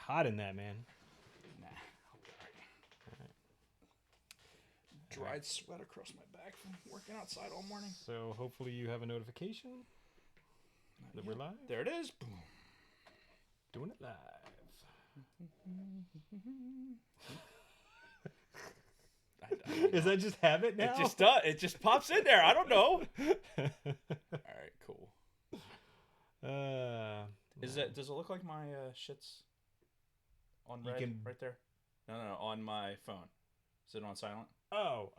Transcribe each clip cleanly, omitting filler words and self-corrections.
hot in that, man. Nah, I'll be alright. Dried sweat across my back from working outside all morning. So hopefully you have a notification that we're live. There it is. Boom. Doing it live. Is that just habit now? It just does. It just pops in there. I don't know. All right, cool. Does it look like my shit's on red right there? No, on my phone. Is it on silent? Oh,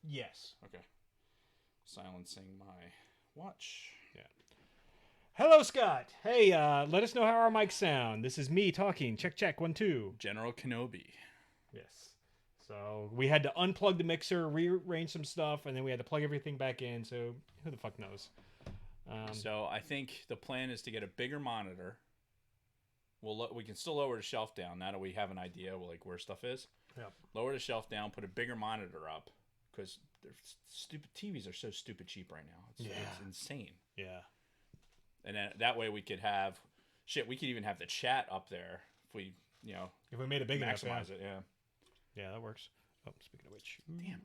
yes. Okay. Silencing my watch. Yeah. Hello, Scott. Hey, let us know how our mics sound. This is me talking. Check, check. 1, 2. General Kenobi. Yes. So we had to unplug the mixer, rearrange some stuff, and then we had to plug everything back in. So who the fuck knows? So I think the plan is to get a bigger monitor. We can still lower the shelf down now that we have an idea like where stuff is. Yeah. Lower the shelf down, put a bigger monitor up because stupid TVs are so stupid cheap right now. It's insane. Yeah. And then that way we could have we could even have the chat up there if we made it big enough, maximize it. Yeah. Yeah, that works. Oh, speaking of which. Damn.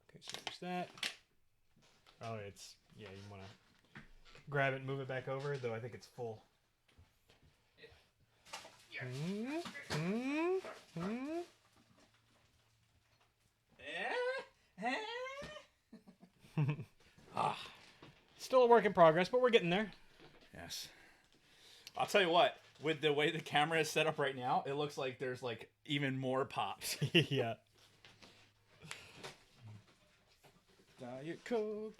Okay, so there's that. Oh, you want to grab it and move it back over, though I think it's full. Still a work in progress, but we're getting there. Yes. I'll tell you what, with the way the camera is set up right now, it looks like there's like even more pops. Yeah. Diet Coke.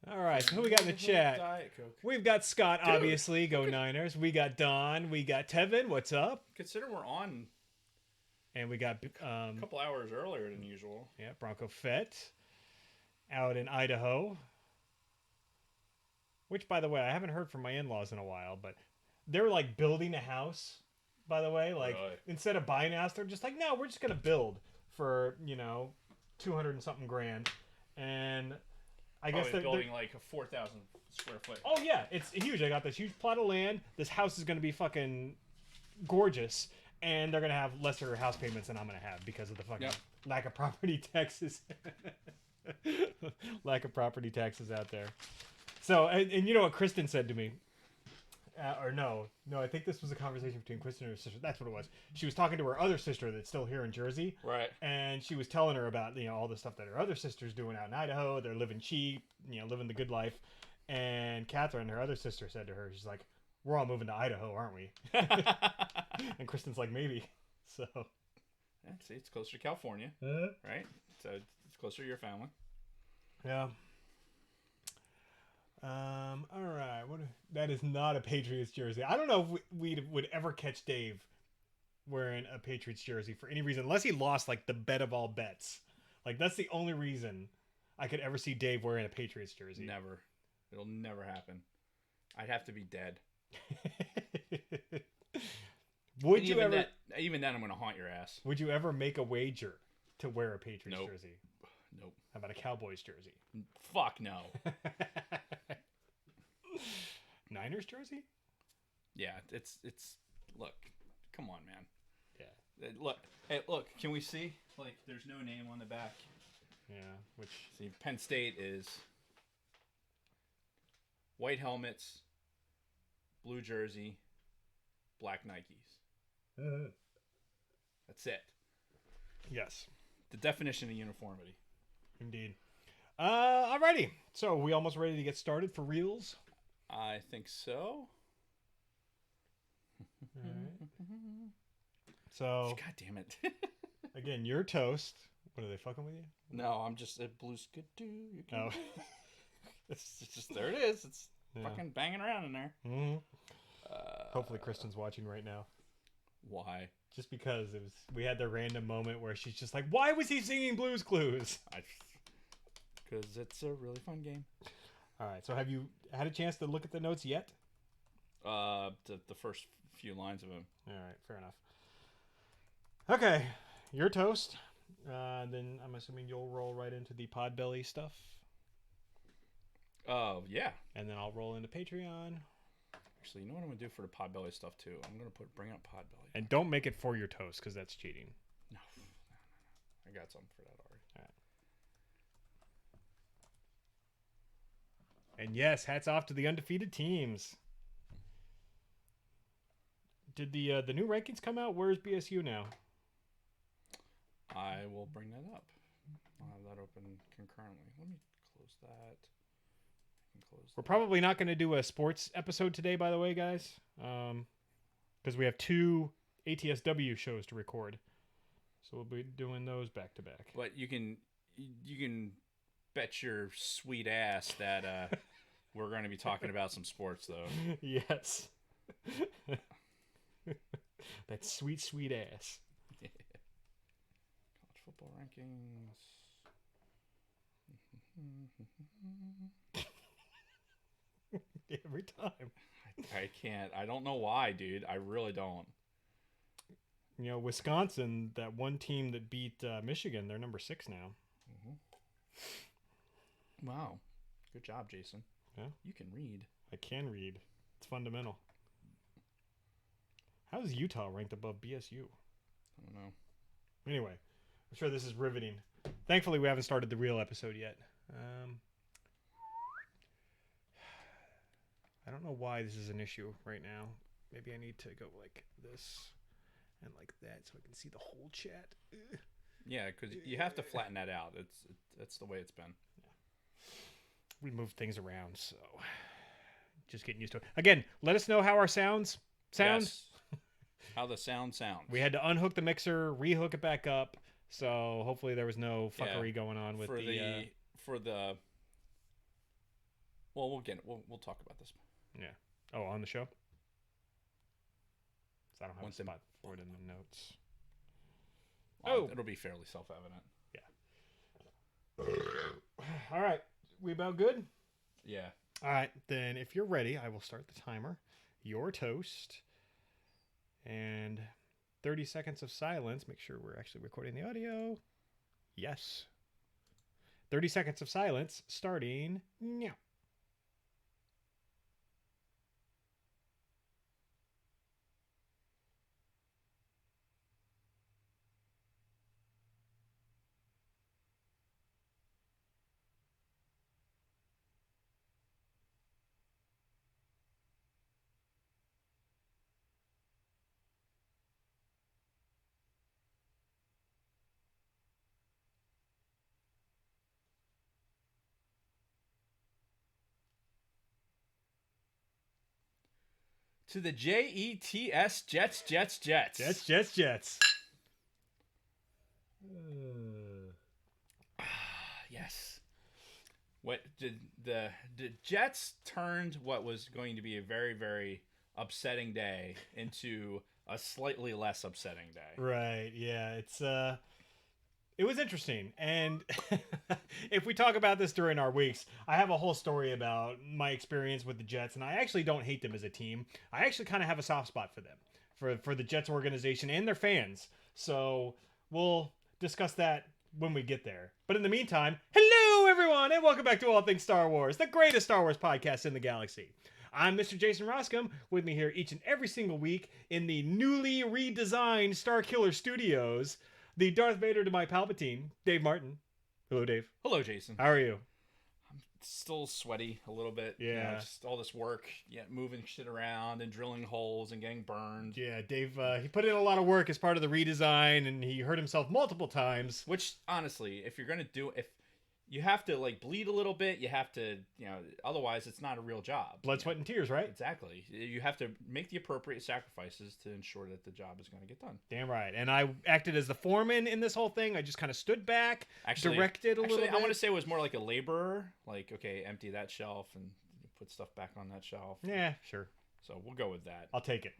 All right, so who we got in the chat? Diet Coke. We've got Scott, obviously. Go Niners. We got Don. We got Tevin. What's up? Consider we're on And we got a couple hours earlier than usual. yeah, Bronco Fett out in Idaho. Which, by the way, I haven't heard from my in-laws in a while, but they're like building a house, by the way. Like, Really? instead of buying a house, they're just like, no, we're just going to build for, 200 and something grand. And I guess they're building like a 4,000 square foot. Oh, yeah, it's huge. I got this huge plot of land. This house is going to be fucking gorgeous. And they're going to have lesser house payments than I'm going to have because of the fucking lack of property taxes. Lack of property taxes out there. So, and you know what Kristen said to me? No, I think this was a conversation between Kristen and her sister. That's what it was. She was talking to her other sister that's still here in Jersey. Right. And she was telling her about, all the stuff that her other sister's doing out in Idaho. They're living cheap, living the good life. And Catherine, her other sister, said to her, she's like, we're all moving to Idaho, aren't we? And Kristen's like, maybe. So. Yeah, see, it's closer to California, right? So it's closer to your family. Yeah. All right. That is not a Patriots jersey. I don't know if we would ever catch Dave wearing a Patriots jersey for any reason, unless he lost like the bet of all bets. Like that's the only reason I could ever see Dave wearing a Patriots jersey. Never. It'll never happen. I'd have to be dead. Would you ever? Even then, I'm going to haunt your ass. Would you ever make a wager to wear a Patriots jersey? Nope. How about a Cowboys jersey? Fuck no. Niners jersey? Yeah, it's. Look, come on, man. Yeah. Look. Can we see? Like, there's no name on the back. Yeah. Which? See, Penn State is white helmets, blue jersey, black Nikes. Mm-hmm. That's it. Yes. The definition of uniformity. Indeed. Alrighty. So, we almost ready to get started for reels? I think so. Alright. So, God damn it. again, you're toast. What, are they fucking with you? No, I'm just a blues good dude. Oh. It's just, there it is. It's fucking banging around in there. Mm-hmm. Hopefully Kristen's watching right now. Why? Just because we had the random moment where she's just like, why was he singing Blues Clues? Because it's a really fun game. All right. So have you had a chance to look at the notes yet? The first few lines of them. All right. Fair enough. Okay. You're toast. Then I'm assuming you'll roll right into the Podbelly stuff. Oh, yeah. And then I'll roll into Patreon. Actually, you know what I'm gonna do for the Podbelly stuff too? I'm gonna bring up Podbelly. And don't make it for your toast because that's cheating. No, I got something for that already. All right. And yes, hats off to the undefeated teams. Did the new rankings come out? Where's BSU now? I will bring that up. I'll have that open concurrently. Let me close that. We're probably not going to do a sports episode today, by the way, guys, because we have 2 ATSW shows to record, so we'll be doing those back to back. But you can bet your sweet ass that we're going to be talking about some sports, though. Yes. That sweet, sweet ass. Yeah. College football rankings. Every time. I can't. I don't know why, dude. I really don't. You know, Wisconsin, that one team that beat Michigan, they're number 6 now. Mm-hmm. Wow. Good job, Jason. Yeah. You can read. I can read. It's fundamental. How is Utah ranked above BSU? I don't know. Anyway, I'm sure this is riveting. Thankfully, we haven't started the real episode yet. I don't know why this is an issue right now. Maybe I need to go like this and like that so I can see the whole chat. Yeah, because you have to flatten that out. That's the way it's been. Yeah. We moved things around, so just getting used to it. Again, let us know how our sounds. Yes. How the sound sounds. We had to unhook the mixer, rehook it back up, so hopefully there was no fuckery going on with for the. Well, we'll talk about this. Yeah. Oh, on the show? So I don't have a spot for it in the notes. Well, it'll be fairly self-evident. Yeah. All right. We about good? Yeah. All right. Then if you're ready, I will start the timer. Your toast. And 30 seconds of silence. Make sure we're actually recording the audio. Yes. 30 seconds of silence starting now. To the Jets, Jets. Jets. Yes. What did the Jets turned what was going to be a very, very upsetting day into a slightly less upsetting day. Right. Yeah. It was interesting. And if we talk about this during our weeks, I have a whole story about my experience with the Jets, and I actually don't hate them as a team. I actually kind of have a soft spot for them, for the Jets organization and their fans. So we'll discuss that when we get there. But in the meantime, hello everyone, and welcome back to All Things Star Wars, the greatest Star Wars podcast in the galaxy. I'm Mr. Jason Roscom, with me here each and every single week in the newly redesigned Starkiller Studios. The Darth Vader to my Palpatine, Dave Martin. Hello, Dave. Hello, Jason. How are you? I'm still sweaty a little bit. Yeah. You know, just all this work, moving shit around and drilling holes and getting burned. Yeah, Dave, he put in a lot of work as part of the redesign, and he hurt himself multiple times. Which, honestly, if you're going to if you have to, like, bleed a little bit, you have to, otherwise it's not a real job. Blood, sweat, and tears, right? Exactly. You have to make the appropriate sacrifices to ensure that the job is going to get done. Damn right. And I acted as the foreman in this whole thing. I just kind of stood back, directed a little bit. I want to say it was more like a laborer. Like, okay, empty that shelf and put stuff back on that shelf. Yeah, sure. So we'll go with that. I'll take it.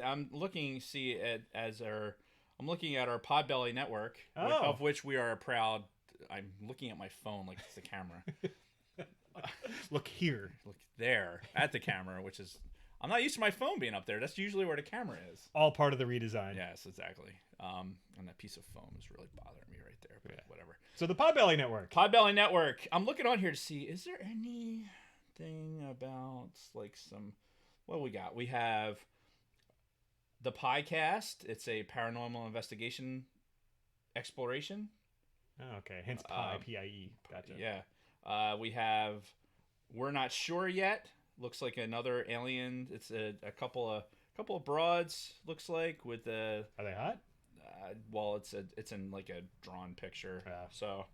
I'm looking at our Podbelly network, of which we are a proud. I'm looking at my phone like it's the camera. Look here. Look there at the camera, which is... I'm not used to my phone being up there. That's usually where the camera is. All part of the redesign. Yes, exactly. And that piece of foam is really bothering me right there, but whatever. So the Podbelly Network. Podbelly Network. I'm looking on here to see, is there anything about, like, some... what we got? We have the podcast. It's a paranormal investigation exploration. Oh, okay. Hence pie, P-I-E. Gotcha. Yeah. We have We're Not Sure Yet. Looks like another alien. It's a couple of broads. Looks like with the. Are they hot? Well, it's in like a drawn picture. Yeah. So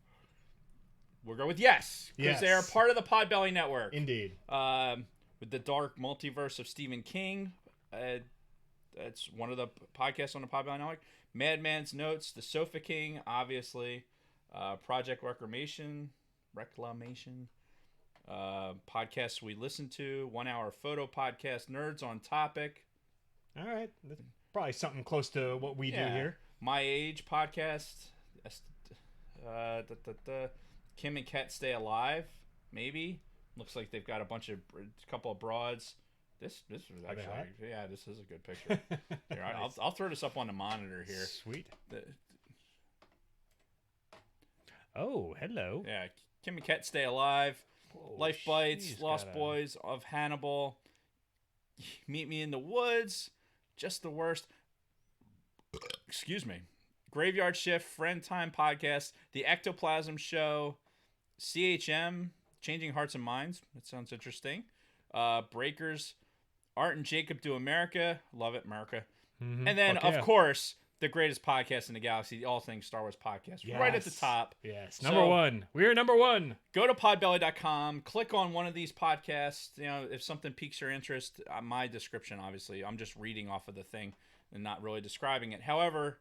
we'll go with yes, because Yes. they're part of the Podbelly Network. Indeed. With the Dark Multiverse of Stephen King. That's one of the podcasts on the Podbelly Network. Madman's Notes, The Sofa King, obviously. Project Reclamation. Podcasts we listen to. 1 Hour Photo Podcast. Nerds on Topic. All right. That's probably something close to what we do here. My Age Podcast. Kim and Ket Stay Alive. Maybe. Looks like they've got a couple of broads. This is actually, yeah, this is a good picture. Here, Nice. I'll throw this up on the monitor here. Sweet. Oh, hello. Yeah, Kim and Ket Stay Alive. Whoa, Life Bites, she's Lost got a- Boys of Hannibal. Meet Me in the Woods. Just the Worst. Excuse me. Graveyard Shift, Friend Time Podcast, The Ectoplasm Show, CHM, Changing Hearts and Minds. That sounds interesting. Breakers, Art and Jacob Do America. Love it, America. Mhm. And then, Fuck of yeah. course, the greatest podcast in the galaxy, the All Things Star Wars Podcast. Right at the Yes. top. Yes. So- Number one. We are number one. Go to podbelly.com, click on one of these podcasts. You know, if something piques your interest, my description, obviously, I'm just reading off of the thing and not really describing it. However,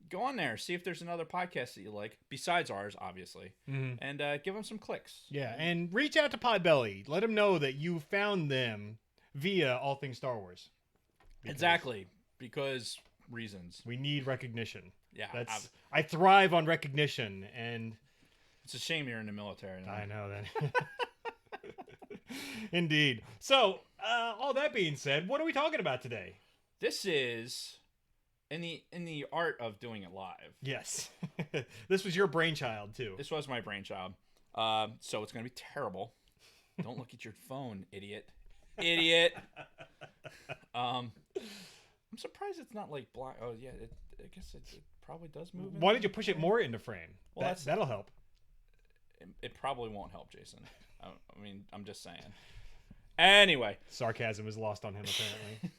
go on there, see if there's another podcast that you like, besides ours, obviously, Mhm. and give them some clicks. Yeah, and reach out to Podbelly. Let them know that you found them via All Things Star Wars. Because Exactly, because reasons. We need recognition. Yeah, I thrive on recognition, and it's a shame you're in the military. Now. I know that. Indeed. So, all that being said, what are we talking about today? This is in the art of doing it live. Yes. This was your brainchild, too. This was my brainchild. So it's going to be terrible. Don't look at your phone, idiot. Idiot. I'm surprised it's not like blind. Oh, yeah. I guess it probably does move. Why did you push it more into frame? Well, That'll help. It probably won't help, Jason. I mean, I'm just saying. Anyway. Sarcasm is lost on him, apparently.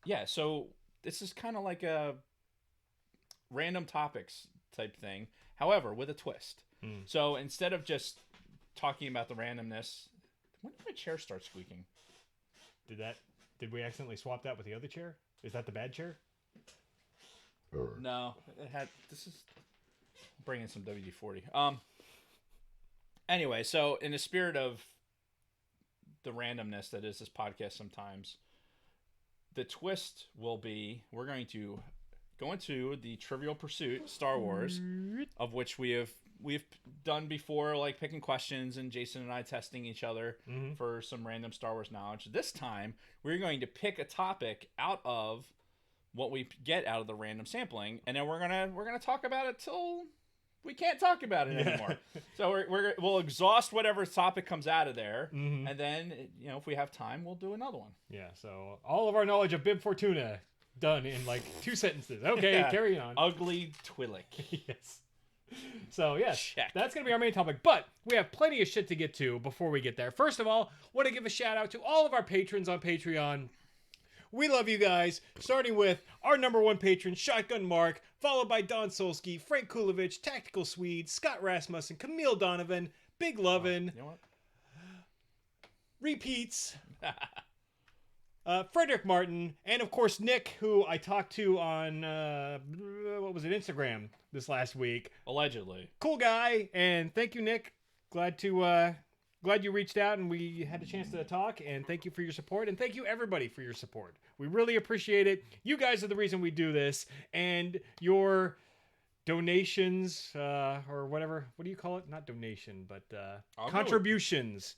Yeah, so this is kind of like a random topics type thing. However, with a twist. So instead of just talking about the randomness, when did my chair start squeaking? Did we accidentally swap that with the other chair? Is that the bad chair? No, this is bringing some WD-40. Anyway, so in the spirit of the randomness that is this podcast sometimes, the twist will be we're going to go into the Trivial Pursuit Star Wars, of which we've done before, like picking questions and Jason and I testing each other for some random Star Wars knowledge. This time, we're going to pick a topic out of what we get out of the random sampling, and then we're gonna talk about it till we can't talk about it anymore. So we'll exhaust whatever topic comes out of there, and then if we have time, we'll do another one. Yeah. So all of our knowledge of Bib Fortuna done in like 2 sentences. Okay, Yeah. carry on. Ugly Twi'lek. Yes. So yes, Check. that's gonna be our main topic. But we have plenty of shit to get to before we get there. First of all, want to give a shout out to all of our patrons on Patreon. We love you guys, starting with our number one patron, Shotgun Mark, followed by Don Solsky, Frank Kulovich, Tactical Swede, Scott Rasmussen, Camille Donovan, Big Lovin', You know what? Repeats, Frederick Martin, and of course Nick, who I talked to on, Instagram this last week. Allegedly. Cool guy, and thank you, Nick. Glad you reached out and we had a chance to talk, and thank you for your support, and thank you everybody for your support. We really appreciate it. You guys are the reason we do this, and your donations, or whatever, what do you call it? Not donation, but I'll go contributions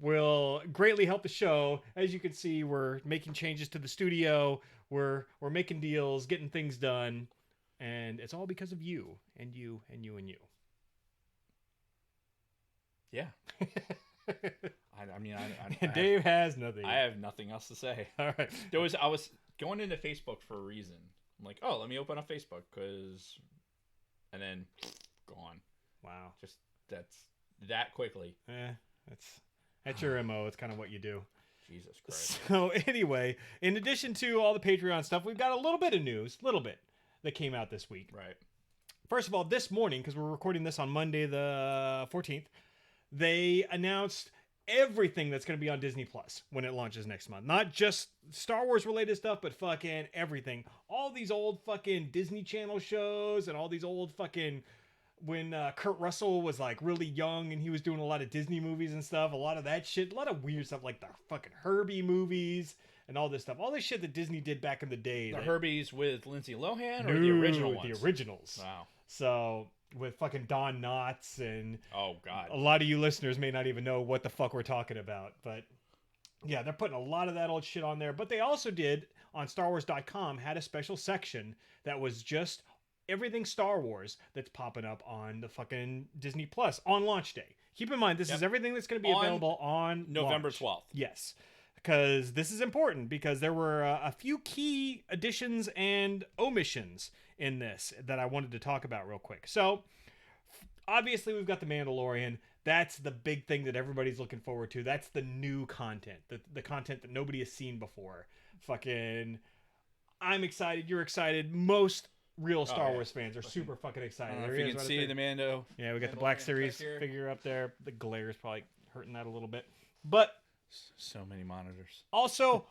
will greatly help the show. As you can see, we're making changes to the studio, we're making deals, getting things done, and it's all because of you, and you, and you, and you. Yeah. I mean, Dave has nothing. I have nothing else to say. All right. I was going into Facebook for a reason. I'm like, oh, let me open up Facebook and then gone. Wow. Just that's that quickly. That's your MO. It's kind of what you do. Jesus Christ. So anyway, in addition to all the Patreon stuff, we've got a little bit of news, that came out this week. Right. First of all, this morning, because we're recording this on Monday the 14th, they announced everything that's going to be on Disney Plus when it launches next month. Not just Star Wars related stuff, but fucking everything. All these old fucking Disney Channel shows and all these old fucking... When Kurt Russell was like really young and he was doing a lot of Disney movies and stuff, a lot of that shit, a lot of weird stuff like the fucking Herbie movies and all this stuff. All this shit that Disney did back in the day. The Herbies with Lindsay Lohan or the original ones? The originals. Wow. So with fucking Don Knotts and oh god, a lot of you listeners may not even know what the fuck we're talking about, but yeah, they're putting a lot of that old shit on there. But they also did on StarWars.com had a special section that was just everything Star Wars that's popping up on the fucking Disney Plus on launch day. Keep in mind, this is everything that's going to be available on November launch. 12th. Yes. Because this is important because there were a few key additions and omissions in this that I wanted to talk about real quick. So, obviously, we've got The Mandalorian. That's the big thing that everybody's looking forward to. That's the new content, the content that nobody has seen before. Fucking, I'm excited. You're excited. Most real Star Wars fans are super fucking excited. I don't know if you can see the Mando. Yeah, we got the Black Series figure up there. The glare is probably hurting that a little bit. But so many monitors. Also,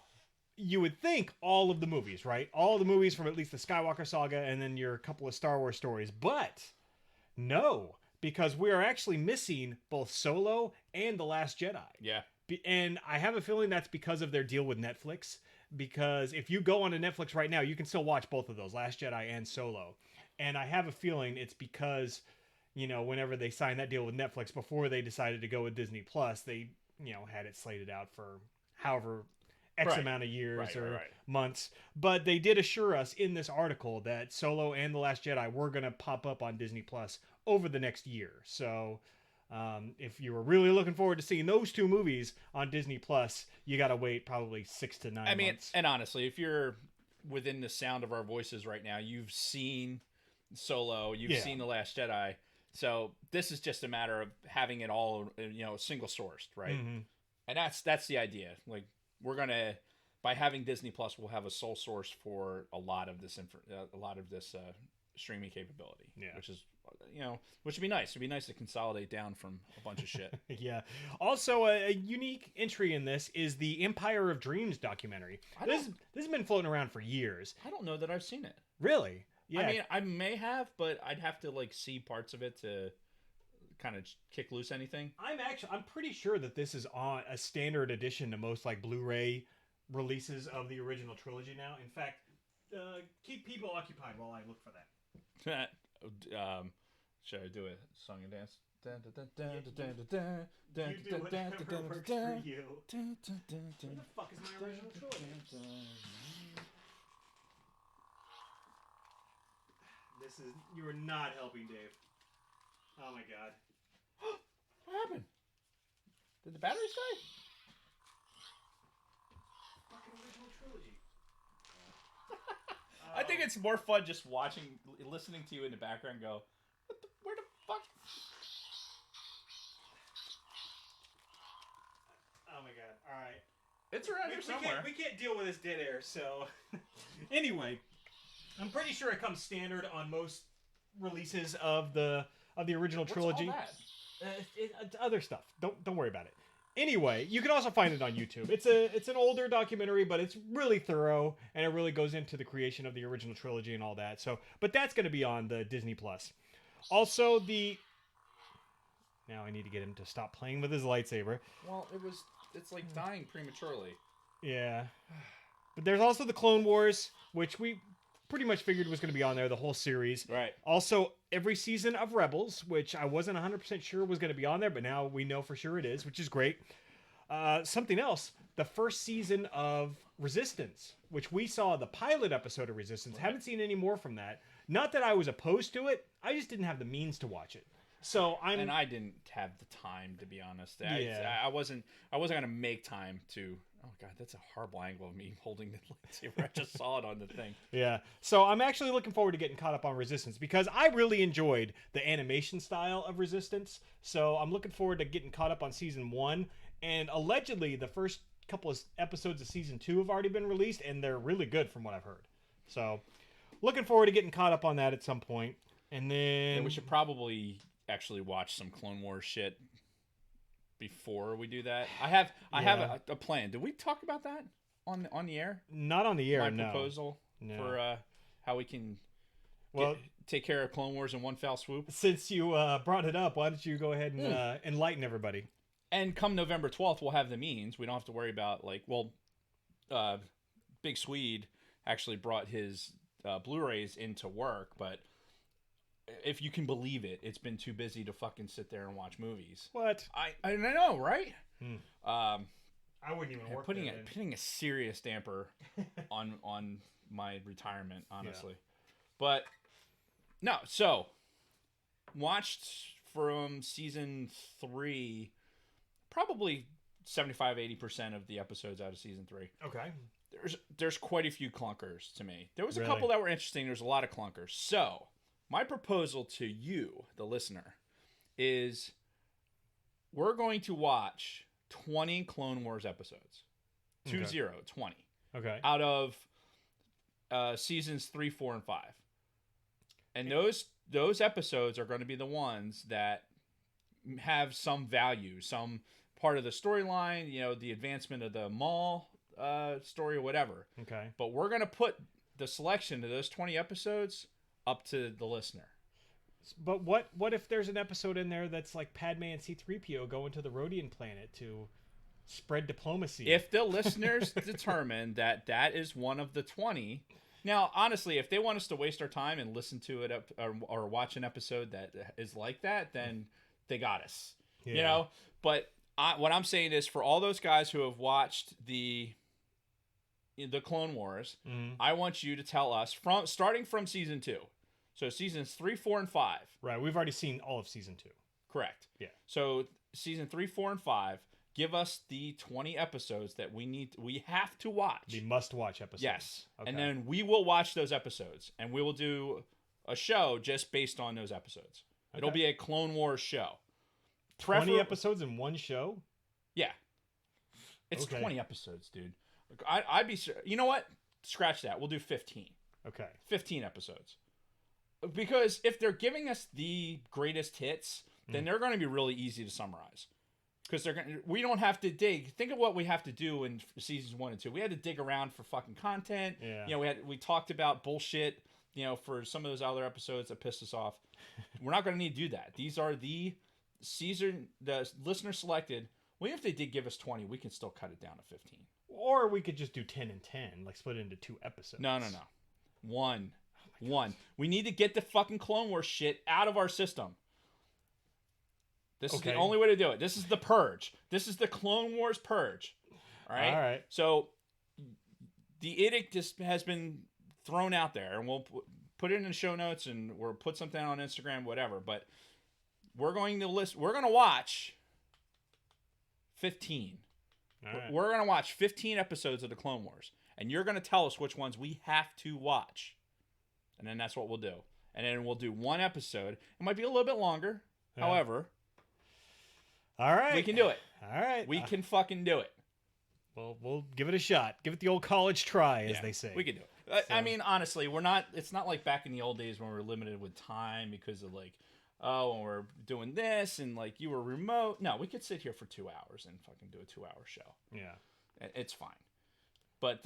you would think all of the movies, right? All the movies from at least the Skywalker saga and then your couple of Star Wars stories. But no, because we are actually missing both Solo and The Last Jedi. Yeah. And I have a feeling that's because of their deal with Netflix. Because if you go onto Netflix right now, you can still watch both of those, Last Jedi and Solo. And I have a feeling it's because, whenever they signed that deal with Netflix, before they decided to go with Disney Plus, they, had it slated out for however X amount of years or months. But they did assure us in this article that Solo and The Last Jedi were going to pop up on Disney Plus over the next year. So... if you were really looking forward to seeing those two movies on Disney Plus, you got to wait probably 6 to 9 months. And honestly, if you're within the sound of our voices right now, you've seen Solo, you've seen The Last Jedi. So this is just a matter of having it all, single sourced, right? Mm-hmm. And that's the idea. Like by having Disney Plus, we'll have a sole source for a lot of this streaming capability. Yeah, which is. Which would be nice. It'd be nice to consolidate down from a bunch of shit. Yeah. Also, a unique entry in this is the Empire of Dreams documentary. This has been floating around for years. I don't know that I've seen it. Really? Yeah. I mean, I may have, but I'd have to see parts of it to kind of kick loose anything. I'm pretty sure that this is on a standard edition to most Blu-ray releases of the original trilogy now. In fact, keep people occupied while I look for that. Should I do a song and dance? You do whatever works for you. Where the fuck is my original trilogy? You are not helping, Dave. Oh my god. What happened? Did the batteries die? Fucking original trilogy. I think it's more fun just listening to you in the background go, where the fuck? Oh my god. Alright. It's around here somewhere. We can't deal with this dead air, so... Anyway, I'm pretty sure it comes standard on most releases of the original trilogy. What's all that? It's other stuff. Don't worry about it. Anyway, you can also find it on YouTube. It's an older documentary, but it's really thorough, and it really goes into the creation of the original trilogy and all that. So, but that's going to be on the Disney Plus. Also, now I need to get him to stop playing with his lightsaber. Well, it's dying prematurely. Yeah, but there's also the Clone Wars, which we pretty much figured was going to be on there, the whole series. Right. Also, every season of Rebels, which I wasn't 100% sure was going to be on there, but now we know for sure it is, which is great. Something else, the first season of Resistance, which we saw the pilot episode of Resistance. Haven't seen any more from that. Not that I was opposed to it, I just didn't have the means to watch it. So and I didn't have the time, to be honest. Yeah. I wasn't gonna make time to. Oh god, that's a horrible angle of me holding the lightsaber. I just saw it on the thing. Yeah. So I'm actually looking forward to getting caught up on Resistance because I really enjoyed the animation style of Resistance. So I'm looking forward to getting caught up on season 1. And allegedly, the first couple of episodes of season 2 have already been released, and they're really good from what I've heard. So looking forward to getting caught up on that at some point. And then And we should probably actually watch some Clone Wars shit before we do that. I have a plan. Did we talk about that on the air? not on the air. My No. proposal No. for how we can Well, take care of Clone Wars in one fell swoop. since you brought it up, why don't you go ahead and enlighten everybody? And come November 12th, we'll have the means. We don't have to worry about Big Swede actually brought his Blu-rays into work, but if you can believe it, it's been too busy to fucking sit there and watch movies. What? I know, right? I wouldn't even work putting there, putting a serious damper on my retirement, honestly. But no, so watched from season 3, probably 75-80% of the episodes out of season 3. Okay. There's quite a few clunkers to me. There was a Really? couple that were interesting. There's a lot of clunkers. So my proposal to you, the listener, is we're going to watch 20 Clone Wars episodes. 20, 20. Okay. Out of seasons 3, 4, and 5. And those episodes are going to be the ones that have some value, some part of the storyline, the advancement of the Maul story or whatever. Okay. But we're going to put the selection of those 20 episodes up to the listener. But what if there's an episode in there that's like Padme and C-3PO going to the Rhodian planet to spread diplomacy? If the listeners determine that is one of the 20, now honestly, if they want us to waste our time and listen to it or watch an episode that is like that, then they got us. Yeah. But what I'm saying is, for all those guys who have watched the Clone Wars, I want you to tell us starting from season 2. So seasons 3, 4, and 5. Right. We've already seen all of season 2. Correct. Yeah. So season 3, 4, and 5. Give us the 20 episodes that we have to watch. The must-watch episodes. Yes. Okay. And then we will watch those episodes, and we will do a show just based on those episodes. Okay. It'll be a Clone Wars show. 20 episodes in one show? Yeah. It's Okay. 20 episodes, dude. I'd be... You know what? Scratch that. We'll do 15. Okay. 15 episodes. Because if they're giving us the greatest hits, then they're going to be really easy to summarize. Because we don't have to dig. Think of what we have to do in seasons 1 and 2. We had to dig around for fucking content. Yeah. We talked about bullshit, for some of those other episodes that pissed us off. We're not going to need to do that. These are the listener selected. Well, even if they did give us 20, we can still cut it down to 15. Or we could just do 10 and 10, like split it into 2 episodes. No. One. We need to get the fucking Clone Wars shit out of our system. This is the only way to do it. This is the purge. This is the Clone Wars purge. All right? All right. So the edict just has been thrown out there, and we'll put it in the show notes, and we'll put something on Instagram, whatever. But we're going to watch 15. All right. We're going to watch 15 episodes of the Clone Wars, and you're going to tell us which ones we have to watch. And then that's what we'll do. And then we'll do one episode. It might be a little bit longer. Yeah. However, all right. we can do it. All right. We can fucking do it. Well, we'll give it a shot. Give it the old college try, as they say. We can do it. I mean, honestly, it's not like back in the old days when we were limited with time because of when we're doing this and you were remote. No, we could sit here for 2 hours and fucking do a 2-hour show. Yeah. It's fine. But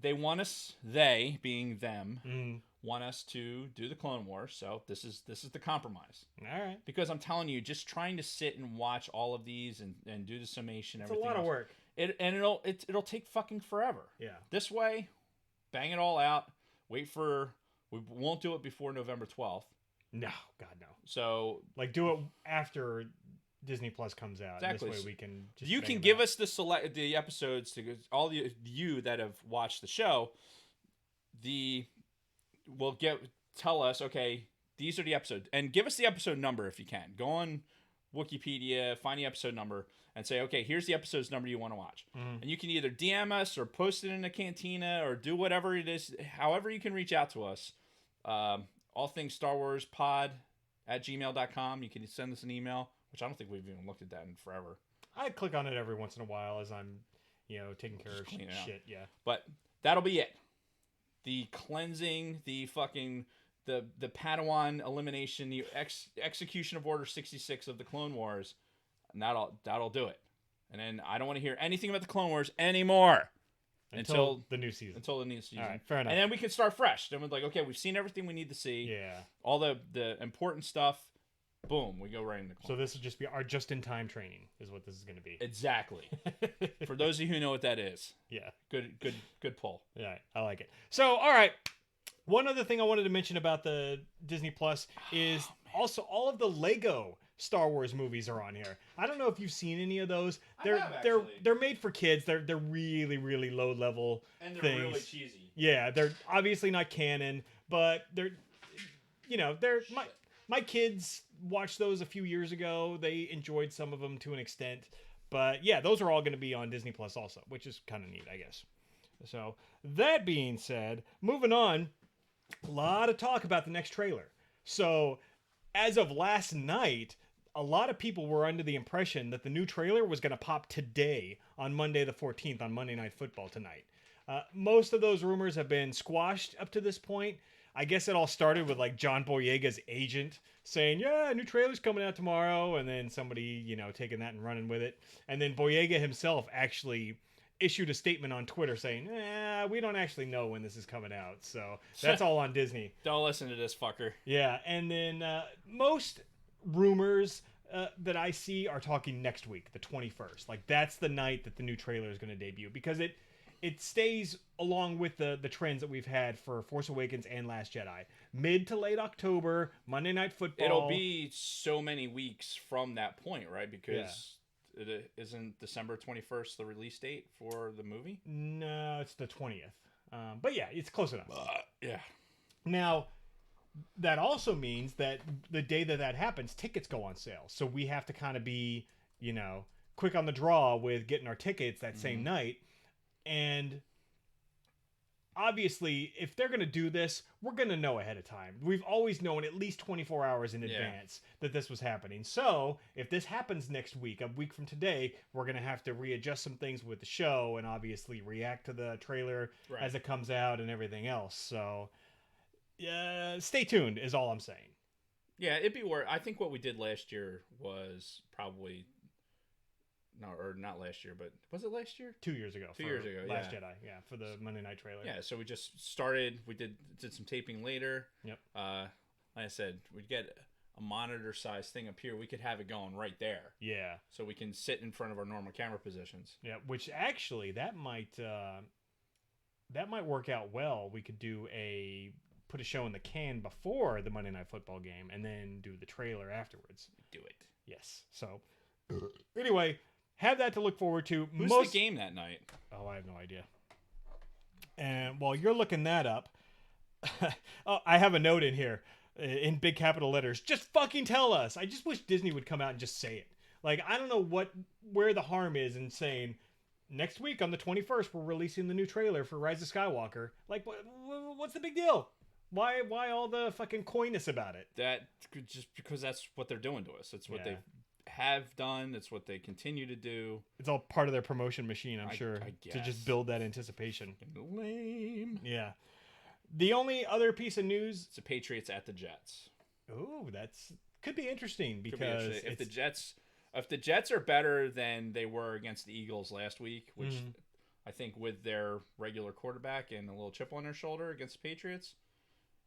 they want us, they being them, want us to do the Clone Wars. So this is the compromise. All right. Because I'm telling you, just trying to sit and watch all of these and do the summation, It's everything a lot of else, work. It'll take fucking forever. Yeah. This way, bang it all out. We won't do it before November 12th. No, God no. So do it after Disney Plus comes out. Exactly. This way we can just you can give us the episodes to all you that have watched the show. Tell us, okay, these are the episodes, and give us the episode number if you can. Go on Wikipedia, find the episode number, and say, okay, here's the episode's number you want to watch. And you can either DM us or post it in the cantina or do whatever it is, however you can reach out to us. All things Star Wars pod at gmail.com. You can send us an email, which I don't think we've even looked at that in forever. I click on it every once in a while as I'm, taking care of clean it out. shit. Yeah. But that'll be it. The cleansing, the fucking the Padawan elimination, the execution of Order 66 of the Clone Wars, and that'll do it. And then I don't want to hear anything about the Clone Wars anymore until the new season. Until the new season. All right, fair enough. And then we can start fresh. Then we're like, okay, we've seen everything we need to see. Yeah. All the important stuff. Boom, we go right into Clone So this will just be our just-in-time training, is what this is going to be. Exactly. For those of you who know what that is. Yeah. Good pull. Yeah, I like it. So, all right. One other thing I wanted to mention about the Disney Plus is also all of the Lego Star Wars movies are on here. I don't know if you've seen any of those. They're made for kids. They're really, really low level and they're things. really cheesy. Yeah, they're obviously not canon, but they're my kids watched those a few years ago. They enjoyed some of them to an extent. But yeah, those are all going to be on Disney Plus also, which is kind of neat, I guess. So that being said, moving on, a lot of talk about the next trailer. So as of last night, a lot of people were under the impression that the new trailer was going to pop today on Monday the 14th on Monday Night Football tonight. Most of those rumors have been squashed up to this point. I guess it all started with like John Boyega's agent saying, yeah, new trailer's coming out tomorrow. And then somebody, taking that and running with it. And then Boyega himself actually issued a statement on Twitter saying, we don't actually know when this is coming out. So that's all on Disney. Don't listen to this fucker. Yeah. And then most rumors that I see are talking next week, the 21st. Like that's the night that the new trailer is going to debut because it stays along with the trends that we've had for Force Awakens and Last Jedi. Mid to late October, Monday Night Football. It'll be so many weeks from that point, right? Because it isn't December 21st the release date for the movie? No, it's the 20th. But yeah, it's close enough. Yeah. Now, that also means that the day that happens, tickets go on sale. So we have to kind of be, quick on the draw with getting our tickets that same night. And obviously, if they're going to do this, we're going to know ahead of time. We've always known at least 24 hours in advance that this was happening. So if this happens next week, a week from today, we're going to have to readjust some things with the show and obviously react to the trailer as it comes out and everything else. So stay tuned is all I'm saying. Yeah, it'd be worth. I think what we did last year was probably... No, or not last year, but was it last year? 2 years ago. 2 years ago, Last Jedi, for the Monday Night trailer. Yeah, so we just started. We did some taping later. Yep. Like I said, we'd get a monitor-sized thing up here. We could have it going right there. Yeah. So we can sit in front of our normal camera positions. Yeah, which actually that might work out well. We could put a show in the can before the Monday Night Football game, and then do the trailer afterwards. Do it. Yes. So anyway. Have that to look forward to. Who's the game that night? Oh, I have no idea. And while you're looking that up, I have a note in here in big capital letters. Just fucking tell us. I just wish Disney would come out and just say it. Like, I don't know where the harm is in saying, next week on the 21st, we're releasing the new trailer for Rise of Skywalker. Like, what's the big deal? Why all the fucking coyness about it? That just because that's what they're doing to us. That's what they have done. That's what they continue to do. It's all part of their promotion machine, I'm sure, I guess. to just build that anticipation. Lame. Yeah. The only other piece of news... It's the Patriots at the Jets. Ooh, could be interesting because... If the Jets are better than they were against the Eagles last week, which I think with their regular quarterback and a little chip on their shoulder against the Patriots,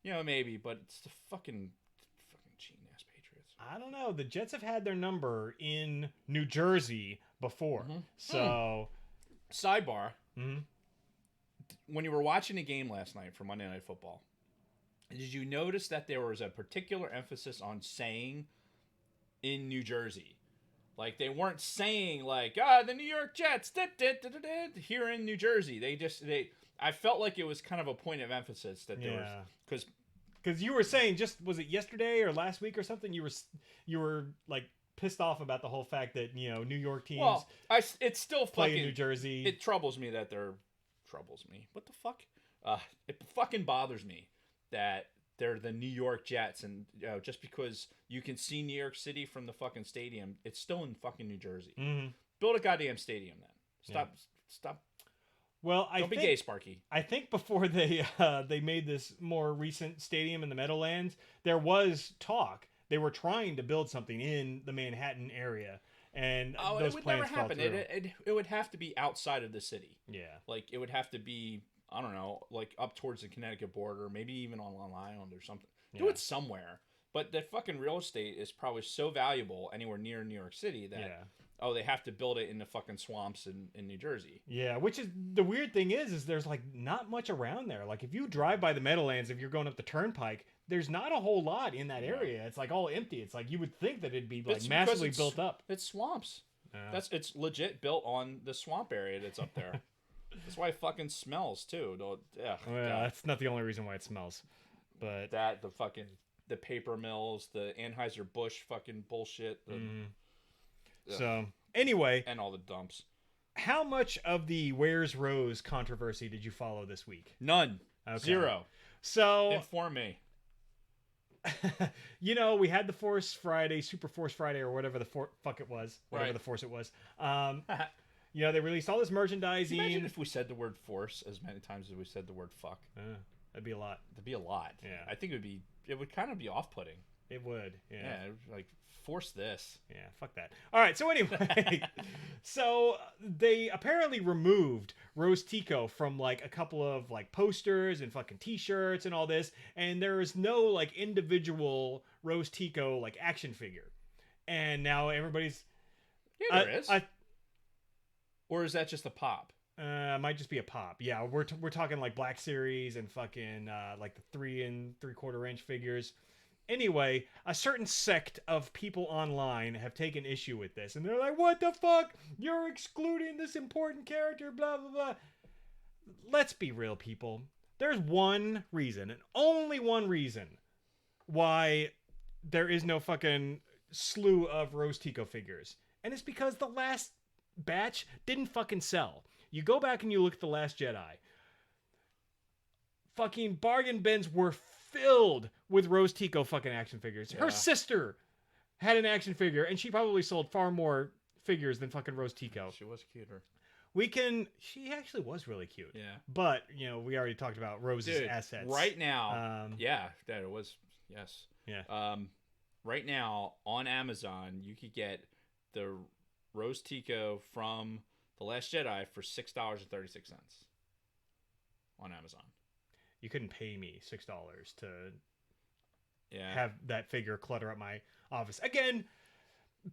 maybe, but it's the fucking cheating ass Patriots. I don't know. The Jets have had their number in New Jersey before. So, sidebar. When you were watching the game last night for Monday Night Football, did you notice that there was a particular emphasis on saying in New Jersey? Like, they weren't saying, like, the New York Jets, here in New Jersey. I felt like it was kind of a point of emphasis that there was, because Because you were saying, just was it yesterday or last week or something? You were like pissed off about the whole fact that New York teams Well, it's still play fucking in New Jersey. It troubles me that troubles me. What the fuck? It fucking bothers me that they're the New York Jets, and just because you can see New York City from the fucking stadium, it's still in fucking New Jersey. Mm-hmm. Build a goddamn stadium then. Stop. Well, Don't be gay, Sparky. I think before they made this more recent stadium in the Meadowlands, there was talk. They were trying to build something in the Manhattan area, and those it would plans never fell happen. through. It would have to be outside of the city. Yeah. Like it would have to be, I don't know, like up towards the Connecticut border, maybe even on Long Island or something. Do it somewhere. But the fucking real estate is probably so valuable anywhere near New York City that they have to build it in the fucking swamps in New Jersey. Yeah, which is the weird thing is there's like not much around there. Like if you drive by the Meadowlands, if you're going up the Turnpike, there's not a whole lot in that area. It's like all empty. It's like you would think that it'd be like massively built up. It's swamps. It's legit built on the swamp area that's up there. That's why it fucking smells too. Well, that's not the only reason why it smells. But the paper mills, the Anheuser-Busch fucking bullshit. So anyway, and all the dumps. How much of the Where's Rose controversy did you follow this week? None. Okay. Zero. So inform me. We had the Force Friday, Super Force Friday, or whatever the fuck it was, whatever the Force it was. They released all this merchandising. Imagine if we said the word Force as many times as we said the word fuck. That'd be a lot. Yeah. I think it would kind of be off-putting. It would. Yeah. Like force this. Yeah, fuck that. All right, so anyway, so they apparently removed Rose Tico from like a couple of like posters and fucking t-shirts and all this, and there is no like individual Rose Tico like action figure. And now everybody's there is. Or is that just a pop? Might just be a pop. Yeah, we're talking like Black Series and fucking like the 3 3/4 inch figures. Anyway, a certain sect of people online have taken issue with this, and they're like, "What the fuck? You're excluding this important character, blah blah blah." Let's be real, people. There's one reason, and only one reason, why there is no fucking slew of Rose Tico figures, and it's because the last batch didn't fucking sell. You go back and you look at The Last Jedi. Fucking bargain bins were filled with Rose Tico fucking action figures. Her sister had an action figure, and she probably sold far more figures than fucking Rose Tico. She was cuter. She actually was really cute. Yeah. But, we already talked about Rose's assets. Right now, that it was, yes. Yeah. Right now, on Amazon, you could get the Rose Tico from The Last Jedi for $6.36 on Amazon. You couldn't pay me $6 to have that figure clutter up my office. Again,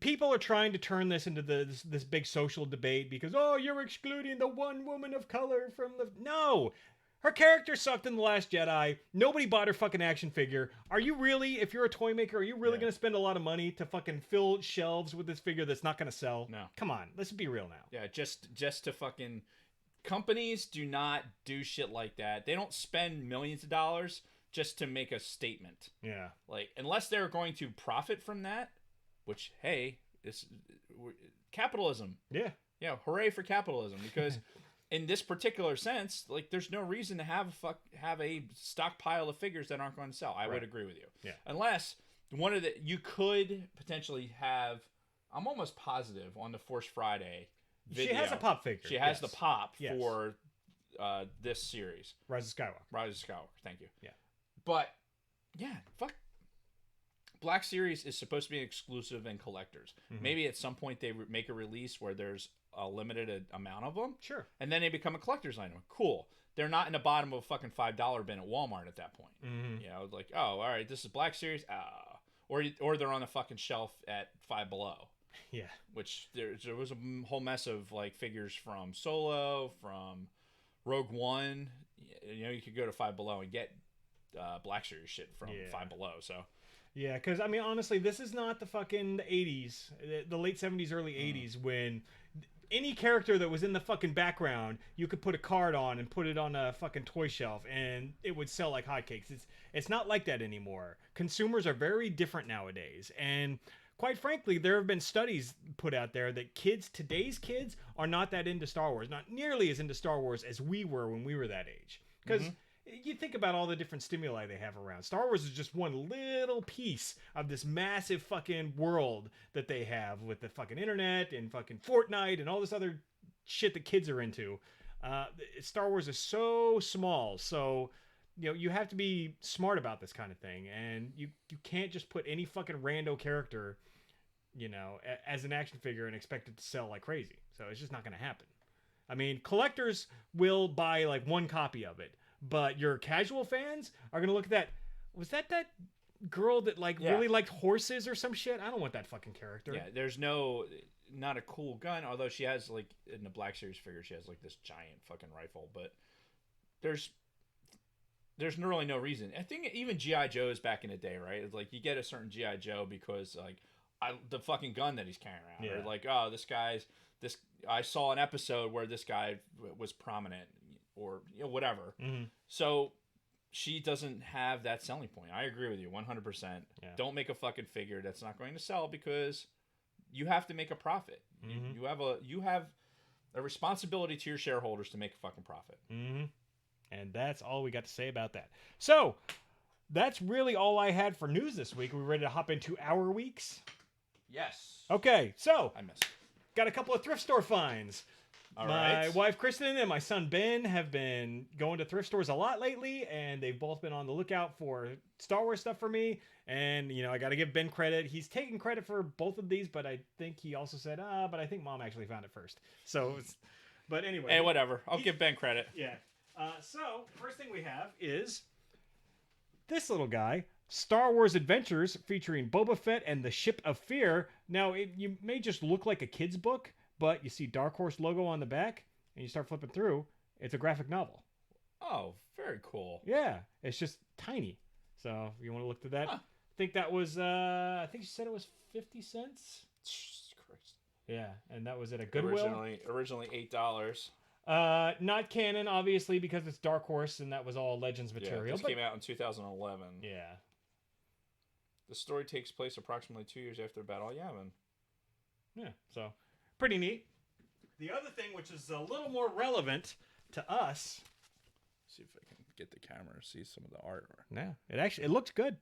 people are trying to turn this into this big social debate because, you're excluding the one woman of color from the... No! Her character sucked in The Last Jedi. Nobody bought her fucking action figure. Are you really, if you're a toy maker, are you really going to spend a lot of money to fucking fill shelves with this figure that's not going to sell? No. Come on, let's be real now. Yeah, just to fucking... Companies do not do shit like that. They don't spend millions of dollars just to make a statement. Yeah. Like, unless they're going to profit from that, which, hey, it's capitalism. Yeah. Yeah, hooray for capitalism. Because in this particular sense, like, there's no reason to have a stockpile of figures that aren't going to sell. I would agree with you. Yeah. Unless you could potentially have, I'm almost positive on the Force Friday video. She has a pop figure. She has the pop for this series. Rise of Skywalker. Thank you. Yeah. But, yeah, fuck. Black Series is supposed to be exclusive and collectors. Mm-hmm. Maybe at some point they make a release where there's a limited amount of them. Sure. And then they become a collector's item. Cool. They're not in the bottom of a fucking $5 bin at Walmart at that point. Mm-hmm. Like, all right, this is Black Series. Or they're on a fucking shelf at Five Below. Yeah. Which there was a whole mess of like figures from Solo, from Rogue One. You could go to Five Below and get Black Series shit from Five Below. So. Yeah, because honestly, this is not the fucking 80s, the late 70s, early 80s when any character that was in the fucking background, you could put a card on and put it on a fucking toy shelf, and it would sell like hotcakes. It's not like that anymore. Consumers are very different nowadays, and quite frankly, there have been studies put out there that today's kids, are not that into Star Wars, not nearly as into Star Wars as we were when we were that age. Because you think about all the different stimuli they have around. Star Wars is just one little piece of this massive fucking world that they have with the fucking internet and fucking Fortnite and all this other shit that kids are into. Star Wars is so small, so you have to be smart about this kind of thing, and you can't just put any fucking rando character, as an action figure and expect it to sell like crazy. So it's just not going to happen. I mean, collectors will buy like one copy of it, but your casual fans are going to look at that. Was that girl that really liked horses or some shit? I don't want that fucking character. Yeah, there's not a cool gun, although she has, like, in the Black Series figure, she has like this giant fucking rifle, but there's really no reason. I think even G.I. Joe's back in the day, right? It's like you get a certain G.I. Joe because like the fucking gun that he's carrying around, or like, oh, this I saw an episode where this guy was prominent, or whatever. Mm-hmm. So she doesn't have that selling point. I agree with you 100%. Yeah. Don't make a fucking figure that's not going to sell, because you have to make a profit. Mm-hmm. You have a responsibility to your shareholders to make a fucking profit. Mm-hmm. And that's all we got to say about that. So that's really all I had for news this week. Are we ready to hop into our weeks? Yes. Okay, so I missed. Got a couple of thrift store finds. My wife Kristen and my son Ben have been going to thrift stores a lot lately, and they've both been on the lookout for Star Wars stuff for me. And I got to give Ben credit. He's taking credit for both of these, but I think he also said, but I think Mom actually found it first. So, but anyway. Hey, whatever. I'll give Ben credit. Yeah. So first thing we have is this little guy. Star Wars Adventures, featuring Boba Fett and the Ship of Fear. Now, you may just look like a kid's book, but you see Dark Horse logo on the back, and you start flipping through. It's a graphic novel. Oh, very cool. Yeah, it's just tiny. So, if you want to look through that. Huh. I think that was, I think she said it was 50 cents. Jesus Christ. Yeah, and that was at a Goodwill. Originally $8. Not canon, obviously, because it's Dark Horse, and that was all Legends material. Yeah, this came out in 2011. Yeah. The story takes place approximately 2 years after Battle of Yavin. Yeah, so pretty neat. The other thing, which is a little more relevant to us. See if I can get the camera to see some of the art. Yeah, it looked good.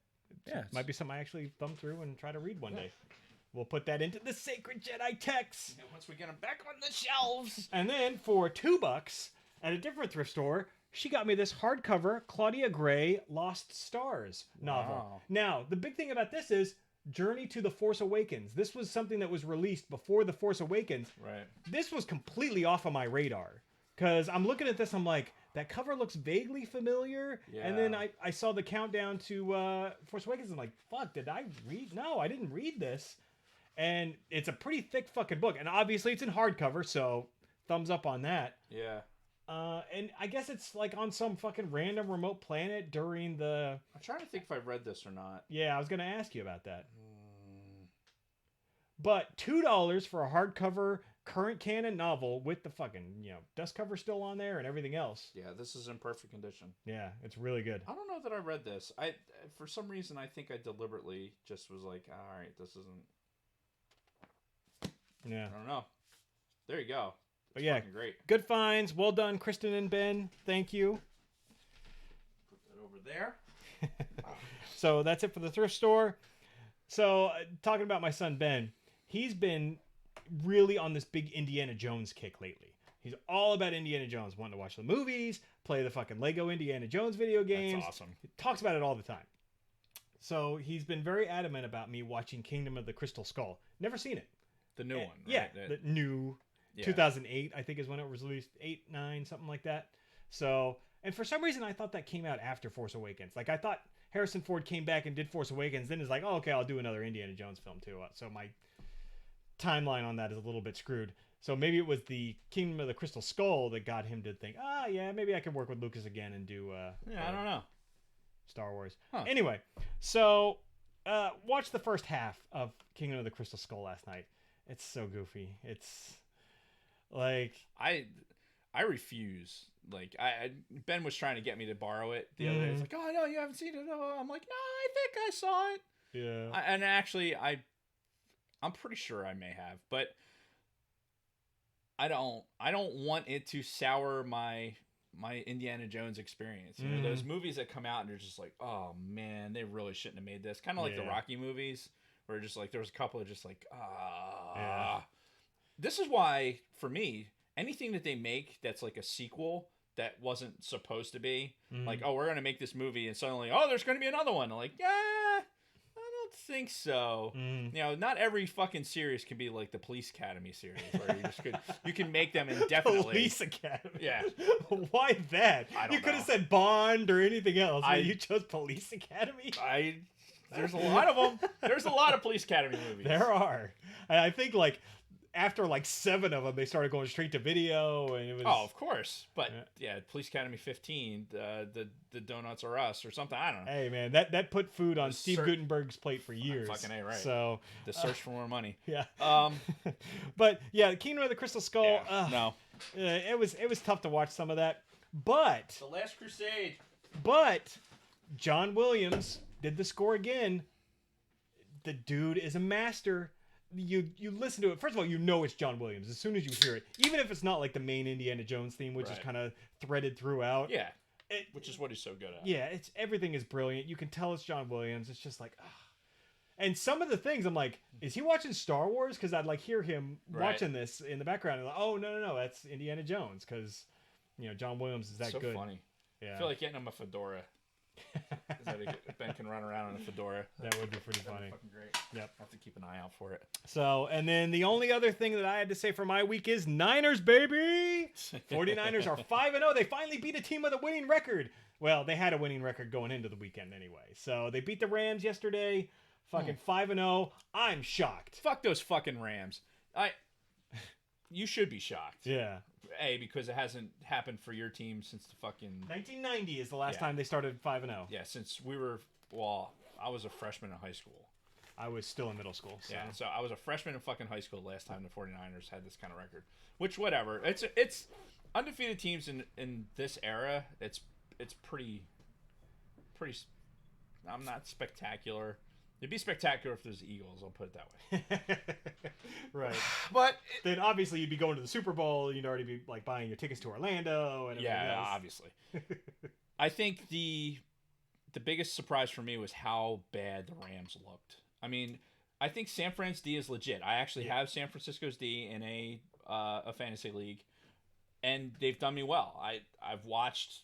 Yeah, might be something I actually thumb through and try to read one day. We'll put that into the Sacred Jedi texts. And once we get them back on the shelves. And then for $2 at a different thrift store, she got me this hardcover Claudia Gray Lost Stars novel. Wow. Now, the big thing about this is Journey to the Force Awakens. This was something that was released before The Force Awakens. Right. This was completely off of my radar. Because I'm looking at this, I'm like, that cover looks vaguely familiar. Yeah. And then I saw the countdown to Force Awakens. I'm like, fuck, did I read? No, I didn't read this. And it's a pretty thick fucking book. And obviously it's in hardcover, so thumbs up on that. Yeah. And I guess it's like on some fucking random remote planet during the... I'm trying to think if I read this or not. Yeah, I was going to ask you about that. But $2 for a hardcover current canon novel with the fucking, dust cover still on there and everything else. Yeah, this is in perfect condition. Yeah, it's really good. I don't know that I read this. For some reason, I think I deliberately just was like, all right, this isn't... Yeah. I don't know. There you go. But yeah, great. Good finds. Well done, Kristen and Ben. Thank you. Put that over there. So that's it for the thrift store. So talking about my son Ben, he's been really on this big Indiana Jones kick lately. He's all about Indiana Jones, wanting to watch the movies, play the fucking Lego Indiana Jones video games. That's awesome. He talks about it all the time. So he's been very adamant about me watching Kingdom of the Crystal Skull. Never seen it. The new one, right? Yeah, the new... Yeah. 2008, I think, is when it was released. 8, 9, something like that. So, and for some reason, I thought that came out after Force Awakens. Like, I thought Harrison Ford came back and did Force Awakens, then is like, oh, okay, I'll do another Indiana Jones film, too. So my timeline on that is a little bit screwed. So maybe it was the Kingdom of the Crystal Skull that got him to think, yeah, maybe I can work with Lucas again and do... I don't know. Star Wars. Huh. Anyway, so watch the first half of Kingdom of the Crystal Skull last night. It's so goofy. It's... Like, I refuse. Like Ben was trying to get me to borrow it the other day. He's like, "Oh no, you haven't seen it." Oh, I'm like, "No, I think I saw it." yeah. And actually, I'm pretty sure I may have, but I don't want it to sour my Indiana Jones experience. You know, those movies that come out and they're just like, "Oh man, they really shouldn't have made this." Kind of like the Rocky movies, where just like there was a couple of just like, Yeah. This is why for me, anything that they make that's like a sequel that wasn't supposed to be, like, oh, we're gonna make this movie and suddenly, oh, there's gonna be another one. I'm like, yeah, I don't think so. You know, not every fucking series can be like the Police Academy series, where you can make them indefinitely. Police Academy. Yeah. Why that? I don't You could have know. said Bond or anything else. But you chose Police Academy. There's a lot of them. There's a lot of Police Academy movies. There are. And I think like after like 7 of them, they started going straight to video, and it was. Oh, of course. But yeah, Police Academy 15, the Donuts Are Us or something. I don't know. Hey man, that put food on Steve Guttenberg's plate for years. Fucking A, right. So The Search for More Money. yeah. Um, but yeah, Kingdom of the Crystal Skull. no. It was tough to watch some of that, but The Last Crusade. John Williams did the score again. The dude is a master. You listen to it. First of all, you know it's John Williams as soon as you hear it, even if it's not like the main Indiana Jones theme, which is kind of threaded throughout. Yeah, which is what he's so good at. Yeah, everything is brilliant. You can tell it's John Williams. It's just like, and some of the things I'm like, is he watching Star Wars? Because I'd like hear him watching this in the background. And like, oh no, that's Indiana Jones because John Williams is that so good. Funny. Yeah, I feel like getting him a fedora. Ben can run around in a fedora. That would be pretty funny. Fucking great. Yep. I'll have to keep an eye out for it. So, and then the only other thing that I had to say for my week is Niners, baby. 49ers are 5-0. They finally beat a team with a winning record. Well, they had a winning record going into the weekend anyway. So they beat the Rams yesterday. Fucking 5-0. I'm shocked. Fuck those fucking Rams. You should be shocked. Yeah. Because it hasn't happened for your team since the fucking 1990 is the last time they started 5-0. Yeah, since I was a freshman in high school. I was still in middle school. So. Yeah, so I was a freshman in fucking high school last time the 49ers had this kind of record. Which, whatever. It's undefeated teams in this era. It's pretty. I'm not spectacular. It'd be spectacular if there's the Eagles. I'll put it that way. Right. But then obviously you'd be going to the Super Bowl. You'd already be like buying your tickets to Orlando and everything else. Obviously. I think the biggest surprise for me was how bad the Rams looked. I mean, I think San Fran's D is legit. I actually have San Francisco's D in a fantasy league, and they've done me well. I've watched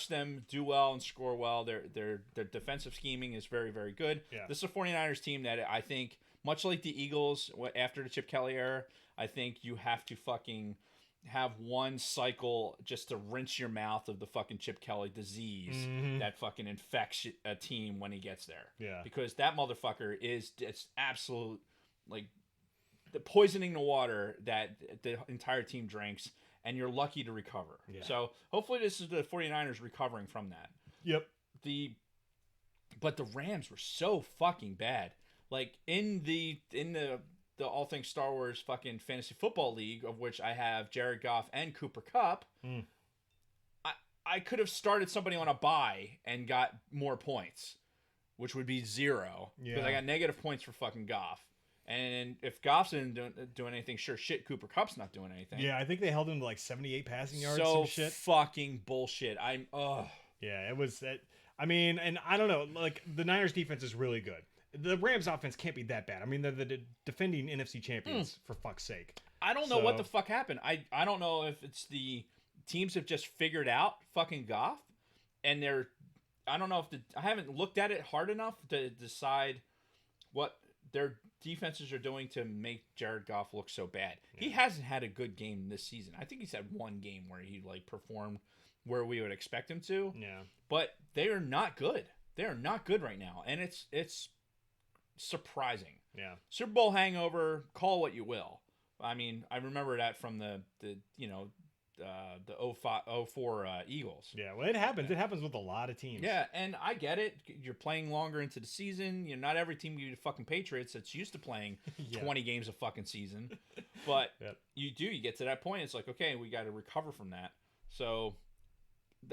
them do well and score well. Their defensive scheming is very, very good. Yeah. This is a 49ers team that I think, much like the Eagles after the Chip Kelly era, I think you have to fucking have one cycle just to rinse your mouth of the fucking Chip Kelly disease that fucking infects a team when he gets there. Yeah. Because that motherfucker is just absolute, like, the poisoning the water that the entire team drinks, and you're lucky to recover. Yeah. So hopefully this is the 49ers recovering from that. Yep. But the Rams were so fucking bad. Like in the All Things Star Wars fucking fantasy football league, of which I have Jared Goff and Cooper Kupp, I could have started somebody on a bye and got more points, which would be 0 because I got negative points for fucking Goff. And if Goff's isn't doing anything, sure shit, Cooper Kupp's not doing anything. Yeah, I think they held him to like 78 passing yards. So some shit. Fucking bullshit. Yeah, it was. I mean, and I don't know. Like the Niners defense is really good. The Rams offense can't be that bad. I mean, they're the defending NFC champions for fuck's sake. I don't know what the fuck happened. I don't know if it's the teams have just figured out fucking Goff, and I don't know if I haven't looked at it hard enough to decide what their defenses are doing to make Jared Goff look so bad. Yeah. He hasn't had a good game this season. I think he's had one game where he like performed where we would expect him to. Yeah. But they are not good. They are not good right now, and it's surprising. Yeah. Super Bowl hangover, call what you will. I mean, I remember that from the the 04 Eagles. Yeah, well, it happens. It happens with a lot of teams. Yeah, and I get it. You're playing longer into the season. Not every team you fucking Patriots that's used to playing Yeah. 20 games a fucking season. But Yep. you get to that point, it's like, okay, we got to recover from that. So,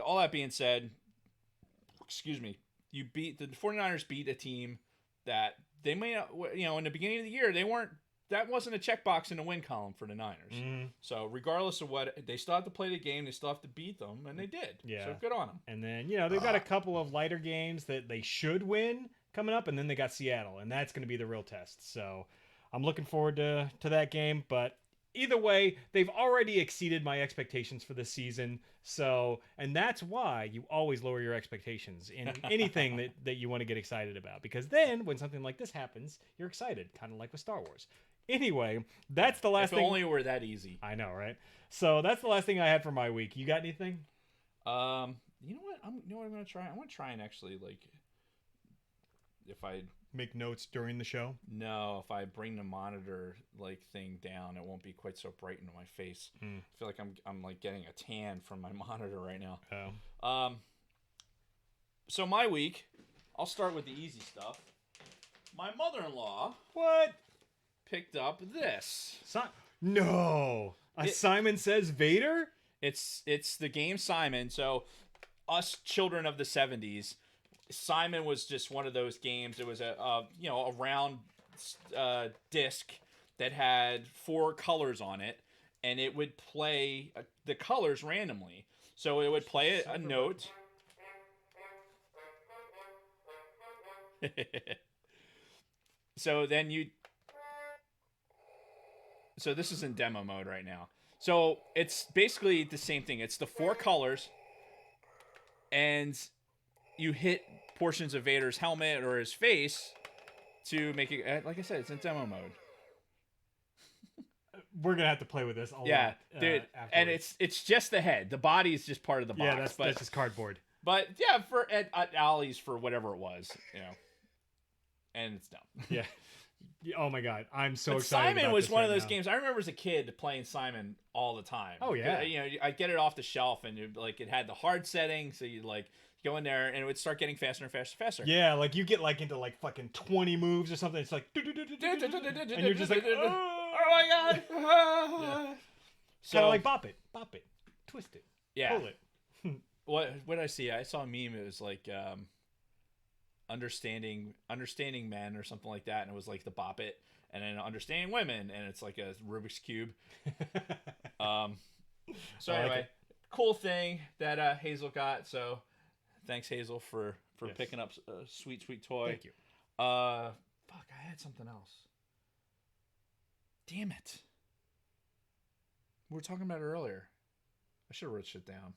all that being said, excuse me, the 49ers beat a team that they may not, in the beginning of the year, that wasn't a checkbox in the win column for the Niners. Mhm. So regardless of what, they still have to play the game, they still have to beat them, and they did. Yeah. So good on them. And then, they've got a couple of lighter games that they should win coming up, and then they got Seattle, and that's going to be the real test. So I'm looking forward to that game. But either way, they've already exceeded my expectations for this season. So, and that's why you always lower your expectations in anything that you want to get excited about. Because then when something like this happens, you're excited, kind of like with Star Wars. Anyway, that's the last If thing. only it were that easy. I know, right? So that's the last thing I had for my week. You got anything? You know what? I'm going to try. I want to try and actually if I Make notes during the show. if I bring the monitor thing down, it won't be quite so bright into my face. I feel like I'm like getting a tan from my monitor right now. Oh. So my week, I'll start with the easy stuff. My mother-in-law What? picked up this. No. Simon Says Vader? It's the game Simon. So us children of the 70s, Simon was just one of those games. It was a round disc that had 4 colors on it, and it would play the colors randomly. So it would play a note. So this is in demo mode right now. So it's basically the same thing. It's the 4 colors, and you hit portions of Vader's helmet or his face to make it, like I said, it's in demo mode. We're going to have to play with this a lot. Yeah, dude. And it's just the head. The body is just part of the box. Yeah, that's just cardboard. But yeah, at Ollie's for whatever it was, and it's done. Yeah. Oh my God, I'm so But excited. Simon about was this one right of those now. games. I remember as a kid playing Simon all the time. Oh, yeah. I get it off the shelf, and it had the hard setting, so you go in there, and it would start getting faster and faster and faster. Yeah, you get into fucking 20 moves or something. It's like, and you're just like, oh my God. Yeah. So Kind of like bop it, twist it, yeah. pull it. What did I see? I saw a meme. It was like understanding men or something like that, and it was like the bop it, and then understanding women, and it's like a Rubik's cube. So I like anyway, it. cool thing that Hazel got. So thanks Hazel for Yes. picking up a sweet toy. Thank you. Fuck, I had something else. Damn it. We were talking about it earlier. I should have wrote shit down.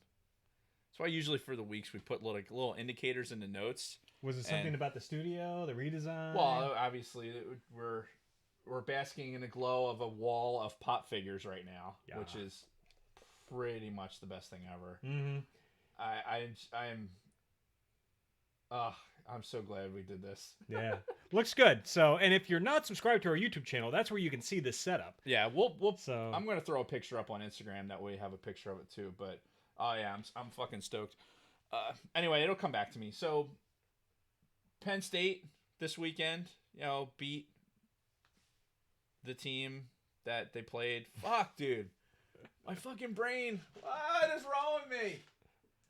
That's why usually for the weeks we put little indicators in the notes. Was it something And- about the studio, the redesign? Well, obviously we're basking in the glow of a wall of pop figures right now, Yeah. which is pretty much the best thing ever. Mm-hmm. I'm so glad we did this. Yeah, looks good. So, and if you're not subscribed to our YouTube channel, that's where you can see this setup. Yeah, we'll. So I'm gonna throw a picture up on Instagram. That way, you have a picture of it too. But oh yeah, I'm fucking stoked. Anyway, it'll come back to me. So, Penn State this weekend, beat the team that they played. Fuck, dude, my fucking brain. What is wrong with me?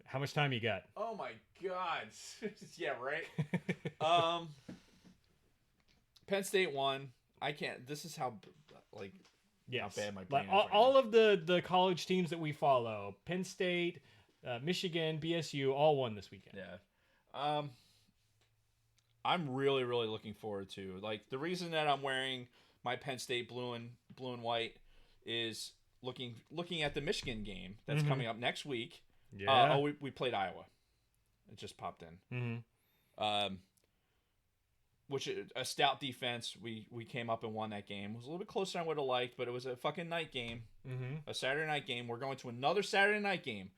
how much time you got? Oh my god. Yeah, right. Penn State won. I can't. This is how Yes. bad my Like brain is right all of the college teams that we follow, Penn State, Michigan, BSU, all won this weekend. Yeah. I'm really looking forward to the reason that I'm wearing my Penn State blue and white is looking at the Michigan game that's Mhm. coming up next week. Yeah. We played Iowa. It just popped in. Mm-hmm. Which a stout defense. We came up and won that game. It was a little bit closer than I would have liked, but it was a fucking night game, Mm-hmm. a Saturday night game. We're going to another Saturday night game,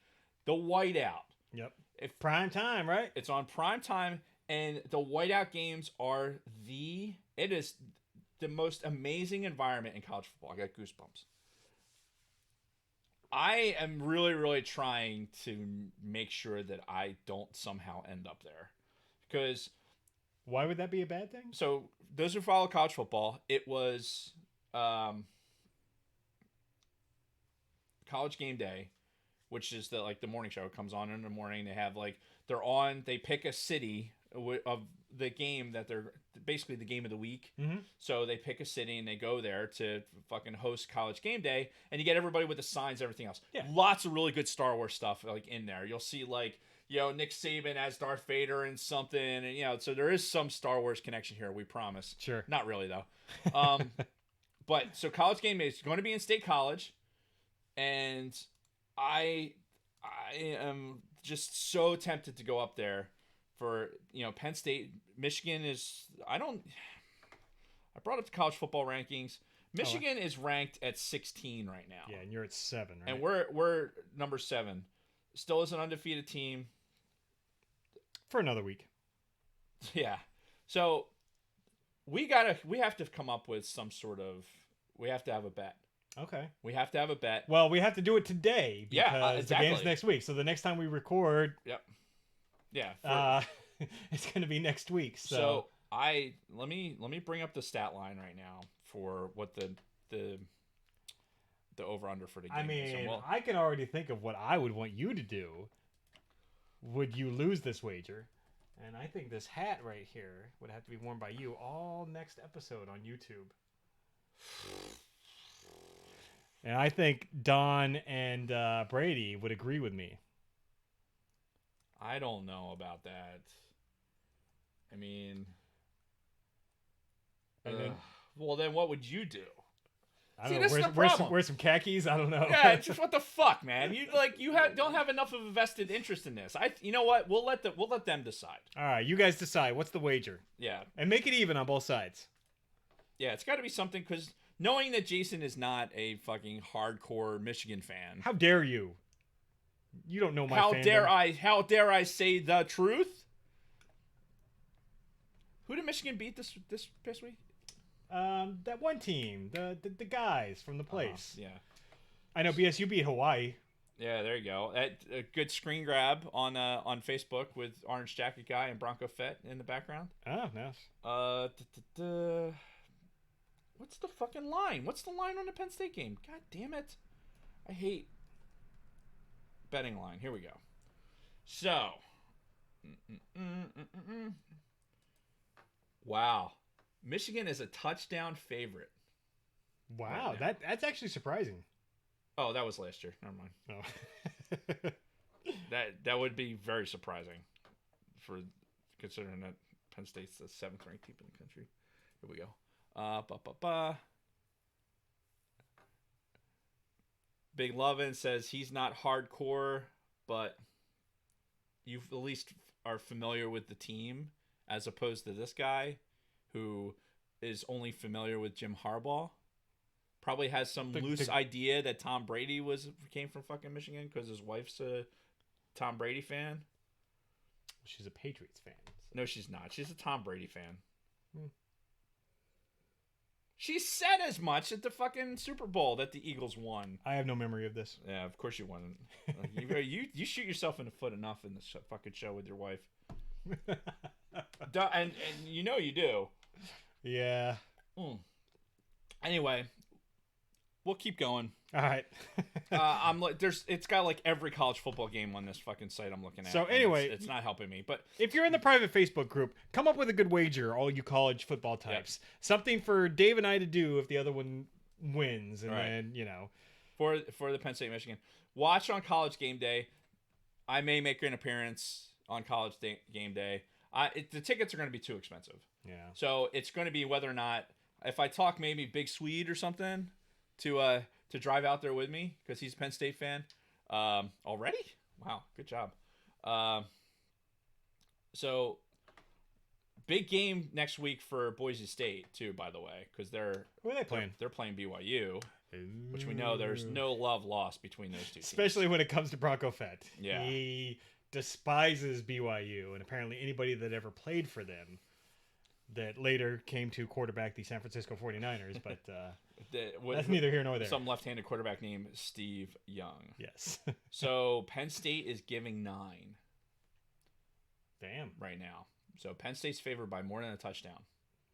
the whiteout. Yep. If Prime time, right? it's on prime time, and the whiteout games are it is the most amazing environment in college football. I got goosebumps. I am really, really trying to make sure that I don't somehow end up there. Because, Why would that be a bad thing? so, those who follow college football, it was College Game Day, which is the morning show. It comes on in the morning. They have, they pick a city of the game that they're basically the game of the week. Mm-hmm. So they pick a city and they go there to fucking host College Game Day, and you get everybody with the signs, everything else. Yeah. Lots of really good Star Wars stuff in there. You'll see Nick Saban as Darth Vader and something, and so there is some Star Wars connection here. We promise. Sure. Not really though. But so College Game Day is going to be in State College, and I am just so tempted to go up there for Penn State. Michigan is I brought up the college football rankings. Michigan is ranked at 16 right now. Yeah, and you're at 7, right? And we're number 7. Still is an undefeated team for another week. Yeah. So we have to come up with some sort of we have to have a bet. Okay. We have to have a bet. Well, we have to do it today because exactly. the game's next week. So the next time we record, yep. Yeah. It's going to be next week. So let me bring up the stat line right now for what the over under for the game. I mean, I can already think of what I would want you to do. Would you lose this wager? And I think this hat right here would have to be worn by you all next episode on YouTube. And I think Don and Brady would agree with me. I don't know about that. I mean, well, then what would you do? I don't know. Wear some khakis. I don't know. Yeah, it's just what the fuck, man. You don't have enough of a vested interest in this. You know what? We'll let them decide. All right, you guys decide. What's the wager? Yeah, and make it even on both sides. Yeah, it's got to be something because knowing that Jason is not a fucking hardcore Michigan fan. How dare you? You don't know my fandom. How dare I say the truth? Who did Michigan beat this past week? That one team, the guys from the place. Yeah, I know BSU beat Hawaii. Yeah, there you go. A good screen grab on Facebook with Orange Jacket Guy and Bronco Fett in the background. Oh, nice. What's the fucking line? What's the line on the Penn State game? God damn it! I hate betting line. Here we go. So, wow. Michigan is a touchdown favorite. Wow, right that's actually surprising. Oh, that was last year. Never mind. Oh. that would be very surprising for considering that Penn State's the 7th ranked team in the country. Here we go. Big Lovin says he's not hardcore, but you at least are familiar with the team as opposed to this guy who is only familiar with Jim Harbaugh. Probably has some loose idea that Tom Brady came from fucking Michigan because his wife's a Tom Brady fan. She's a Patriots fan. So. No, she's not. She's a Tom Brady fan. She said as much at the fucking Super Bowl that the Eagles won. I have no memory of this. Yeah, of course you won. You shoot yourself in the foot enough in this fucking show with your wife. And you know you do. Yeah. Anyway, we'll keep going. All right. It's got like every college football game on this fucking site I'm looking at. So anyway, it's not helping me. But if you're in the private Facebook group, come up with a good wager, all you college football types. Yep. Something for Dave and I to do if the other one wins, and then for the Penn State Michigan, watch on College Game Day. I may make an appearance on College Game Day. The tickets are going to be too expensive. Yeah. So it's going to be whether or not if I talk maybe Big Swede or something to drive out there with me because he's a Penn State fan. Already? Wow, good job. So big game next week for Boise State too, by the way, because who are they playing? They're playing BYU, which we know there's no love lost between those two teams. Especially when it comes to Bronco Fett. Yeah. He despises BYU, and apparently anybody that ever played for them that later came to quarterback the San Francisco 49ers, but That's neither here nor there. Some left-handed quarterback named Steve Young. Yes. So Penn State is giving 9. Damn. Right now. So Penn State's favored by more than a touchdown.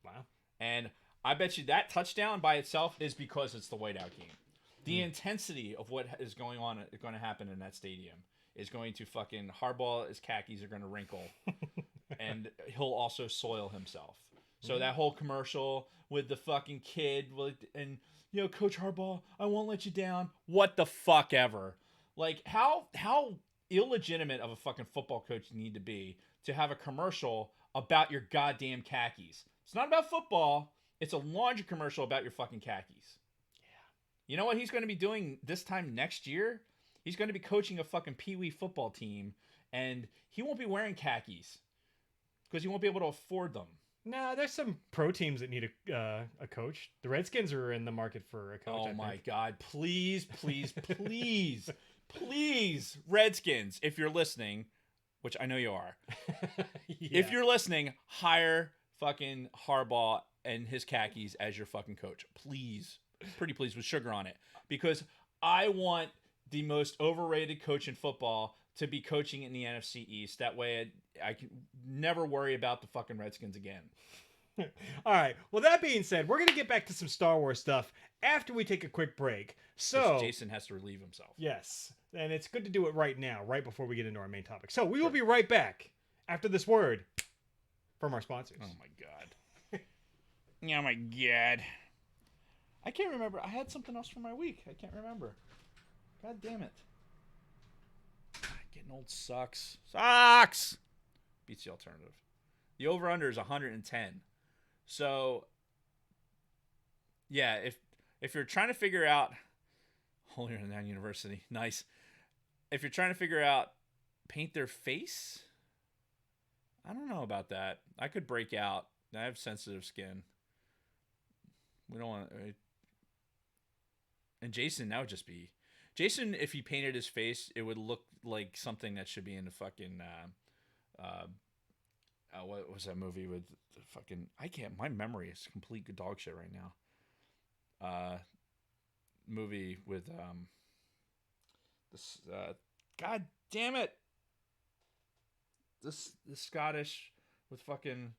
Wow. And I bet you that touchdown by itself is because it's the whiteout game. The intensity of what is going to happen in that stadium is going to fucking Harbaugh, his khakis are going to wrinkle. And he'll also soil himself. So that whole commercial with the fucking kid and Coach Harbaugh, I won't let you down. What the fuck ever. Like how illegitimate of a fucking football coach you need to be to have a commercial about your goddamn khakis. It's not about football. It's a laundry commercial about your fucking khakis. Yeah. You know what he's going to be doing this time next year? He's going to be coaching a fucking peewee football team, and he won't be wearing khakis because he won't be able to afford them. Nah, there's some pro teams that need a coach. The Redskins are in the market for a coach. Oh my God. Please, please, please, please, Redskins, if you're listening, which I know you are. Yeah. If you're listening, hire fucking Harbaugh and his khakis as your fucking coach. Please. Pretty please with sugar on it. Because I want the most overrated coach in football to be coaching in the NFC East. That way I can never worry about the fucking Redskins again. All right. Well, that being said, we're going to get back to some Star Wars stuff after we take a quick break. So Jason has to relieve himself. Yes. And it's good to do it right now, right before we get into our main topic. So we will be right back after this word from our sponsors. Oh my God. Oh my God. I can't remember. I had something else for my week. I can't remember. God damn it. Getting old sucks. Sucks! Beats the alternative. The over-under is 110. So, yeah, if you're trying to figure out Holier Than Thou University, nice. If you're trying to figure out paint their face, I don't know about that. I could break out. I have sensitive skin. We don't want to. And Jason, that would just be Jason. If he painted his face, it would look like something that should be in the fucking. What was that movie with the fucking? I can't. My memory is complete dog shit right now. Movie with this. God damn it. This Scottish with fucking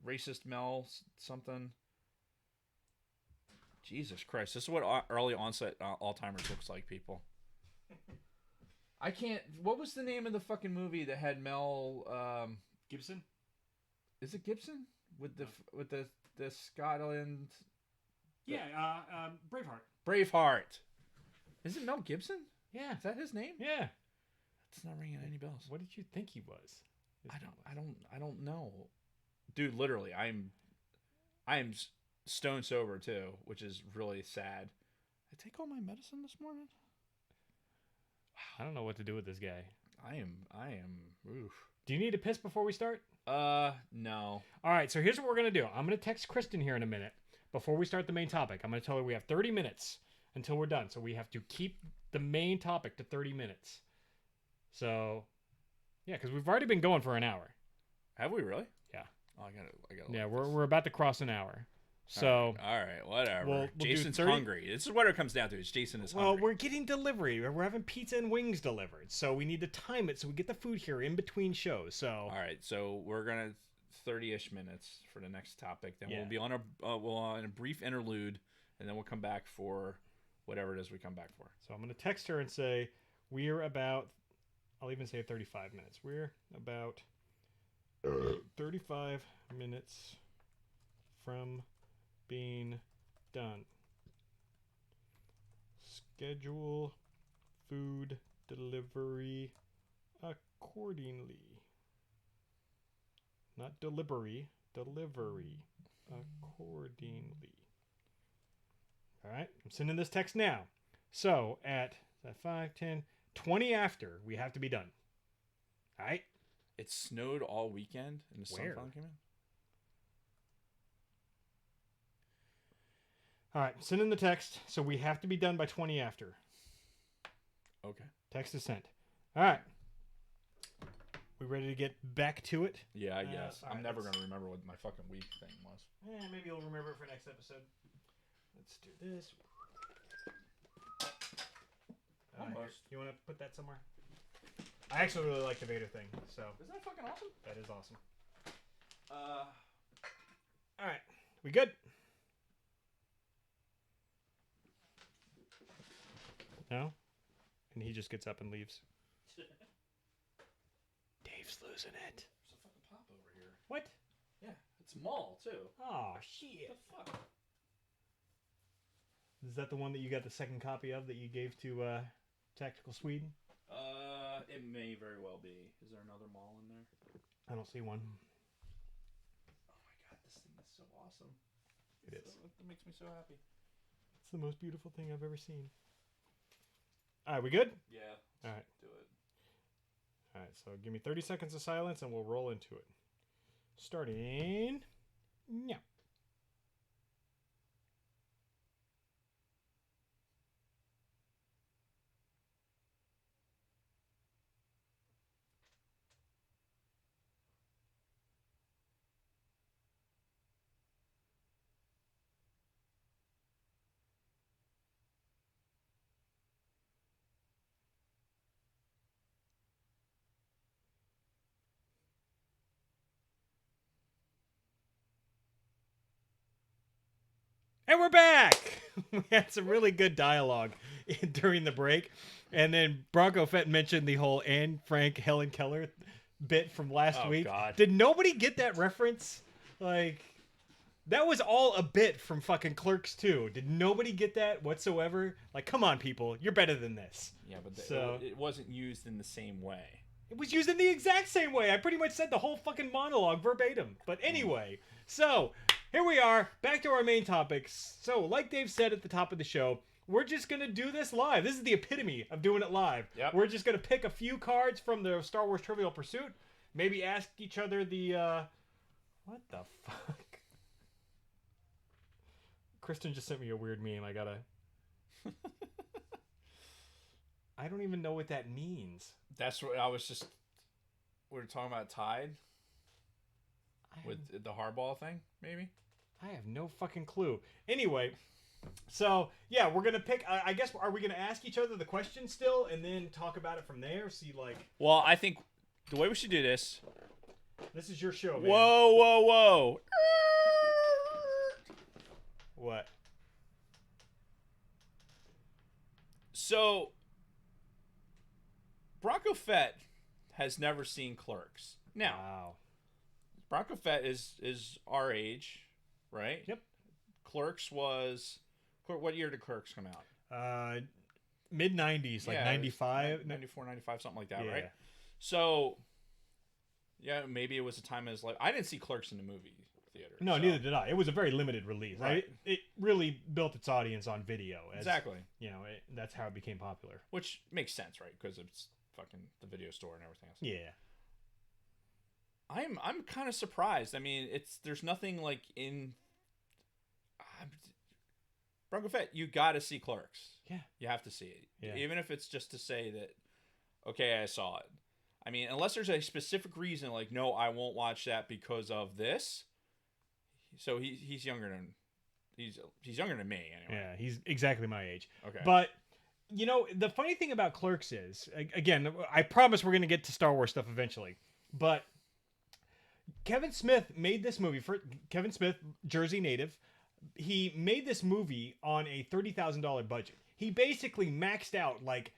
racist Mel something. Jesus Christ. This is what early onset Alzheimer's looks like, people. I can't. What was the name of the fucking movie that had Mel Gibson? Is it Gibson with the Scotland? Yeah, Braveheart. Braveheart. Is it Mel Gibson? Yeah. Is that his name? Yeah. It's not ringing any bells. What did you think he was? I don't know. Dude, literally, I am stone sober too, which is really sad. I take all my medicine this morning. I don't know what to do with this guy. I am. Oof. Do you need to piss before we start? No. All right, so here's what we're going to do. I'm going to text Kristen here in a minute before we start the main topic. I'm going to tell her we have 30 minutes until we're done. So we have to keep the main topic to 30 minutes. So, yeah, because we've already been going for an hour. Have we really? Yeah. Oh, I got. Yeah, we're about to cross an hour. So all right, whatever. We'll Jason's hungry. This is what it comes down to. Is Jason is hungry. Well, we're getting delivery. We're having pizza and wings delivered, so we need to time it so we get the food here in between shows. So all right, so we're gonna 30-ish minutes for the next topic. Then Yeah. we'll be on a brief interlude, and then we'll come back for whatever it is we come back for. So I'm gonna text her and say we're about. I'll even say 35 minutes. We're about 35 minutes from being done. Schedule food delivery accordingly. Not delivery accordingly. All right, I'm sending this text now. So at 5, 10, 20 after, we have to be done. All right? It snowed all weekend, and the sun Where? finally came in. All right, send in the text. So we have to be done by 20 after. Okay. Text is sent. All right. We ready to get back to it? Yeah, I guess. all I'm right, never let's- going to remember what my fucking week thing was. Maybe you'll remember it for next episode. Let's do this. Almost. You want to put that somewhere? I actually really like the Vader thing, so Isn't that fucking awesome? that is awesome. Uh, All right, we good? No? And he just gets up and leaves. Dave's losing it. there's a fucking pop over here. What? Yeah, it's mall too. Oh, shit. What the fuck? Is that the one that you got the second copy of that you gave to Tactical Sweden? It may very well be. Is there another mall in there? I don't see one. Oh my god, this thing is so awesome. It is. It makes me so happy. It's the most beautiful thing I've ever seen. All right, we good? Yeah. All right. Do it. All right, so give me 30 seconds of silence and we'll roll into it. Starting now. And we're back. We had some really good dialogue during the break. And then Bronco Fett mentioned the whole Anne Frank, Helen Keller bit from last Oh, week. God. Did nobody get that reference? Like, that was all a bit from fucking Clerks 2. Did nobody get that whatsoever? Like, come on, people. You're better than this. Yeah, but So- it wasn't used in the same way. It was used in the exact same way. I pretty much said the whole fucking monologue verbatim. But anyway, so here we are, back to our main topics. So, like Dave said at the top of the show, we're just going to do this live. This is the epitome of doing it live. Yep. We're just going to pick a few cards from the Star Wars Trivial Pursuit, maybe ask each other the, what the fuck? Kristen just sent me a weird meme. I gotta... I don't even know what that means. That's what I was just. We were talking about Tide with the hardball thing, maybe. I have no fucking clue. Anyway, so yeah, we're gonna pick. I guess are we gonna ask each other the question still, and then talk about it from there? See, like, Well, I think the way we should do this. this is your show, man. Whoa, whoa, whoa! What? So, Bronco Fett has never seen Clerks. Now, Wow. Bronco Fett is our age, right? Yep. Clerks was. What year did Clerks come out? Mid '90s, like Yeah, '95. 94, 95, something like that, Yeah. right? So, yeah, maybe it was a time in his life. I didn't see Clerks in the movie theater. No, so- neither did I. It was a very limited release. Right. It really built its audience on video. As, Exactly. You know, that's how it became popular. Which makes sense, right? Because it's fucking the video store and everything else. Yeah. I'm kind of surprised. I mean, there's nothing like in Bronco Fett. You got to see Clerks. Yeah. You have to see it, Yeah. even if it's just to say that. Okay, I saw it. I mean, unless there's a specific reason, like no, I won't watch that because of this. So he's younger than he's younger than me anyway. Yeah, he's exactly my age. Okay. But you know, the funny thing about Clerks is, again, I promise we're going to get to Star Wars stuff eventually, but Kevin Smith made this movie for Kevin Smith, Jersey native. He made this movie on a $30,000 budget. He basically maxed out like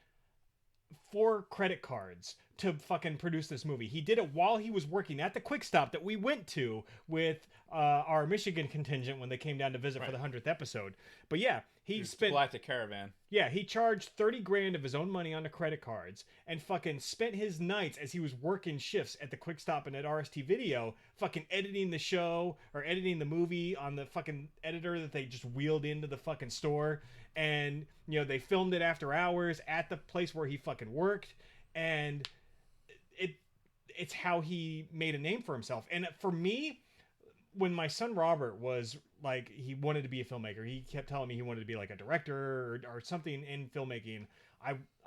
4 credit cards to fucking produce this movie. He did it while he was working at the Quick Stop that we went to with our Michigan contingent when they came down to visit for the 100th episode. But yeah, he spent Galactic Caravan. yeah, he charged 30 grand of his own money onto credit cards and fucking spent his nights as he was working shifts at the Quick Stop and at RST Video, fucking editing the show or editing the movie on the fucking editor that they just wheeled into the fucking store. And, you know, they filmed it after hours at the place where he fucking worked. And it's how he made a name for himself. And for me, when my son Robert was like, he wanted to be a filmmaker, he kept telling me he wanted to be like a director or something in filmmaking.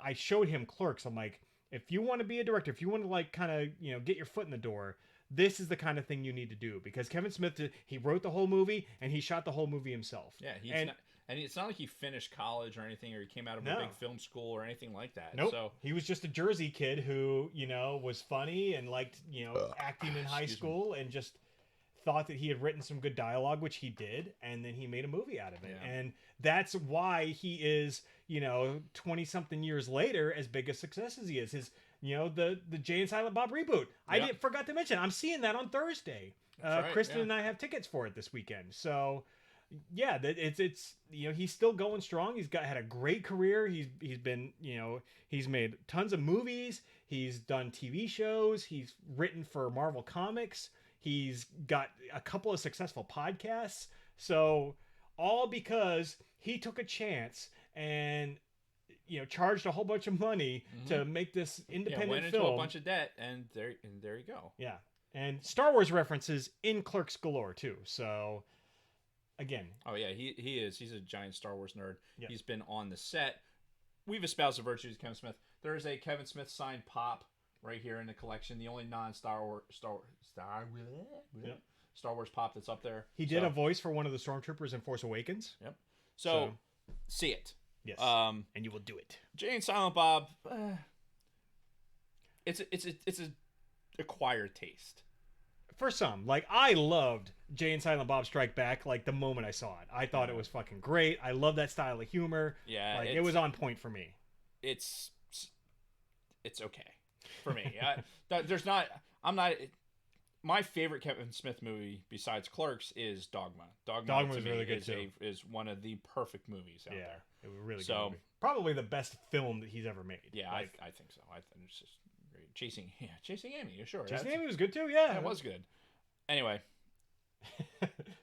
I showed him Clerks. I'm like, if you want to be a director, if you want to like kind of, you know, get your foot in the door, this is the kind of thing you need to do, because Kevin Smith, he wrote the whole movie and he shot the whole movie himself. Yeah, and it's not like he finished college or anything, or he came out of a big film school or anything like that. Nope. So he was just a Jersey kid who, you know, was funny and liked, you know, acting in high school and just thought that he had written some good dialogue, which he did, and then he made a movie out of it. Yeah. And that's why he is, you know, 20 something years later as big a success as he is. His, you know, the Jay and Silent Bob reboot. I forgot to mention, I'm seeing that on Thursday. Right, Kristen and I have tickets for it this weekend. So yeah, it's you know, he's still going strong. He's had a great career. He's been, you know, he's made tons of movies. He's done TV shows. He's written for Marvel Comics. He's got a couple of successful podcasts. So all because he took a chance and, you know, charged a whole bunch of money to make this independent went into film. a bunch of debt, and there you go. Yeah, and Star Wars references in Clerks galore too. So again, oh yeah, he's a giant Star Wars nerd. Yep. He's been on the set. We've espoused the virtues of Kevin Smith. There is a Kevin Smith signed pop right here in the collection, the only non-Star Wars Star Wars pop that's up there. He did a voice for one of the stormtroopers in Force Awakens. Yep. So see it. Yes. And you will do it. Jay and Silent Bob. It's a acquired taste. For some, like, I loved Jay and Silent Bob Strike Back. Like, the moment I saw it, I thought it was fucking great. I love that style of humor. Yeah, like, it was on point for me. It's okay for me. There's not. I'm not. My favorite Kevin Smith movie besides Clerks is Dogma. Dogma was really good too. Is one of the perfect movies out there. It was really good movie. Probably the best film that he's ever made. Yeah, like, I think so. I think it's just great. Chasing Amy. Yeah, sure. Chasing Amy was good too. Yeah, it was good. Anyway,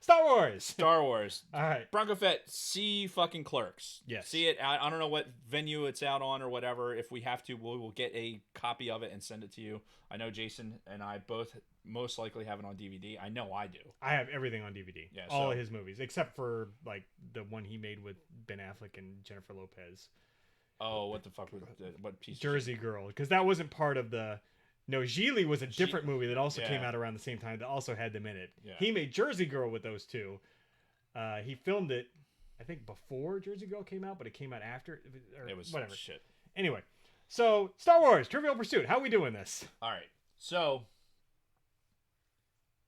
Star Wars. All right, Bronco Fett, see fucking Clerks. Yes, see it. I don't know what venue it's out on or whatever. If we have to, we'll get a copy of it and send it to you. I know Jason and I both most likely have it on DVD. I know I do. I have everything on DVD. Yeah, all of his movies except for like the one he made with Ben Affleck and Jennifer Lopez. Oh, what the fuck was what piece? Jersey Girl, because that wasn't part of the. No, Geely was a different movie that also came out around the same time that also had them in it. Yeah. He made Jersey Girl with those two. He filmed it, I think, before Jersey Girl came out, but it came out after. Or it was whatever. Shit. Anyway, so Star Wars Trivial Pursuit. How are we doing this? All right, so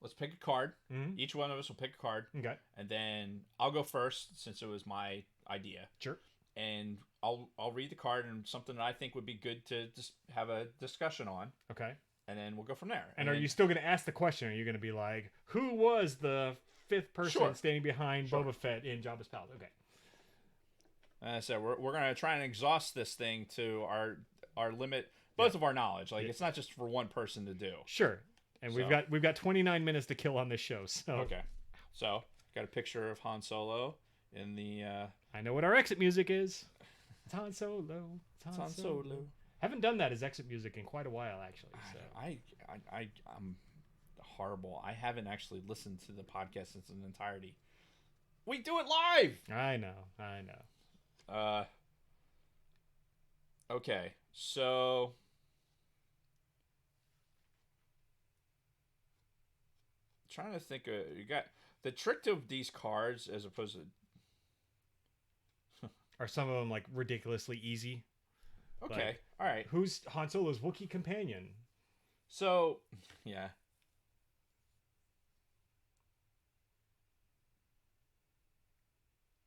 let's pick a card. Mm-hmm. Each one of us will pick a card. Okay. And then I'll go first since it was my idea. Sure. And I'll read the card and something that I think would be good to just have a discussion on. Okay. And then we'll go from there. And are you still going to ask the question? Are you going to be like, who was the fifth person standing behind Boba Fett in Jabba's palace? Okay. So we're going to try and exhaust this thing to our limit, both of our knowledge. Like it's not just for one person to do. Sure. And we've got 29 minutes to kill on this show. So okay. So got a picture of Han Solo in the. I know what our exit music is. It's Han Solo. It's Han Solo. Haven't done that as exit music in quite a while, actually. So. I'm horrible. I haven't actually listened to the podcast in its entirety. We do it live. I know. Okay, so trying to think. You got the trick to these cards as opposed to. Are some of them like ridiculously easy? Okay, like, all right. Who's Han Solo's Wookiee companion? So, yeah.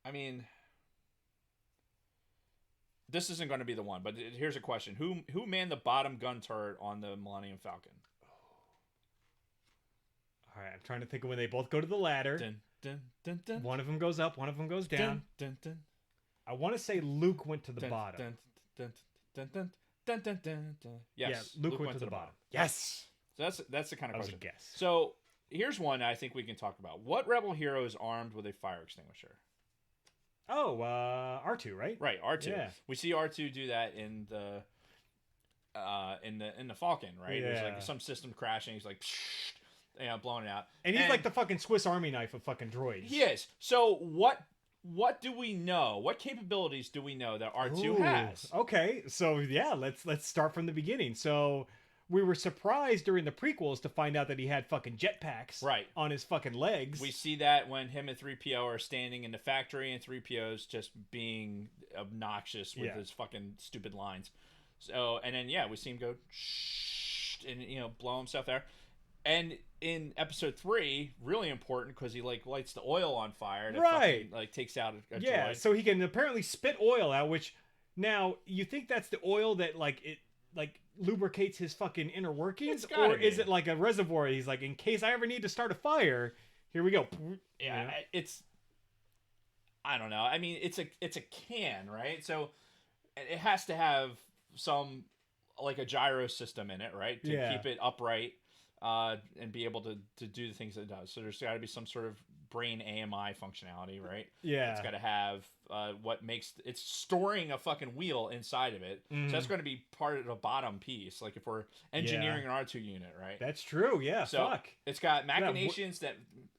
I mean, this isn't going to be the one, but here's a question: Who manned the bottom gun turret on the Millennium Falcon? All right, I'm trying to think of when they both go to the ladder. Dun, dun, dun, dun. One of them goes up, one of them goes down. Dun, dun, dun. I want to say Luke went to the bottom. Dun, dun, dun, dun, dun, dun, dun, dun. Yes, yeah, Luke went to the bottom. Yes. So that's the kind of question. That was a guess. So here's one I think we can talk about. What rebel hero is armed with a fire extinguisher? Oh, R2, right? Right, R2. Yeah. We see R2 do that in the Falcon, right? Yeah. There's like some system crashing. He's like, blowing it out. And he's like the fucking Swiss Army knife of fucking droids. He is. So what what do we know? What capabilities do we know that R2 Ooh, has? Okay, so yeah, let's start from the beginning. So we were surprised during the prequels to find out that he had fucking jetpacks Right. on his fucking legs. We see that when him and 3PO are standing in the factory, and 3PO's just being obnoxious with Yeah. his fucking stupid lines. So, and then we see him go shh, and blow himself there. And in episode 3, really important because he lights the oil on fire. And Right. It fucking, takes out a Yeah, droid. so he can apparently spit oil out, which now you think that's the oil that it lubricates his fucking inner workings, It's gotta or is be. it like a reservoir? He's like, in case I ever need to start a fire, here we go. Yeah, it's. I don't know. I mean, it's a can, right? So it has to have some like a gyro system in it, right, to Yeah. keep it upright, and be able to do the things that it does. So there's got to be some sort of brain AMI functionality, right? Yeah. It's got to have what makes it's storing a fucking wheel inside of it. Mhm. So that's going to be part of the bottom piece. Like if we're engineering an R2 unit, right? That's true. Yeah. So Fuck. it's got machinations that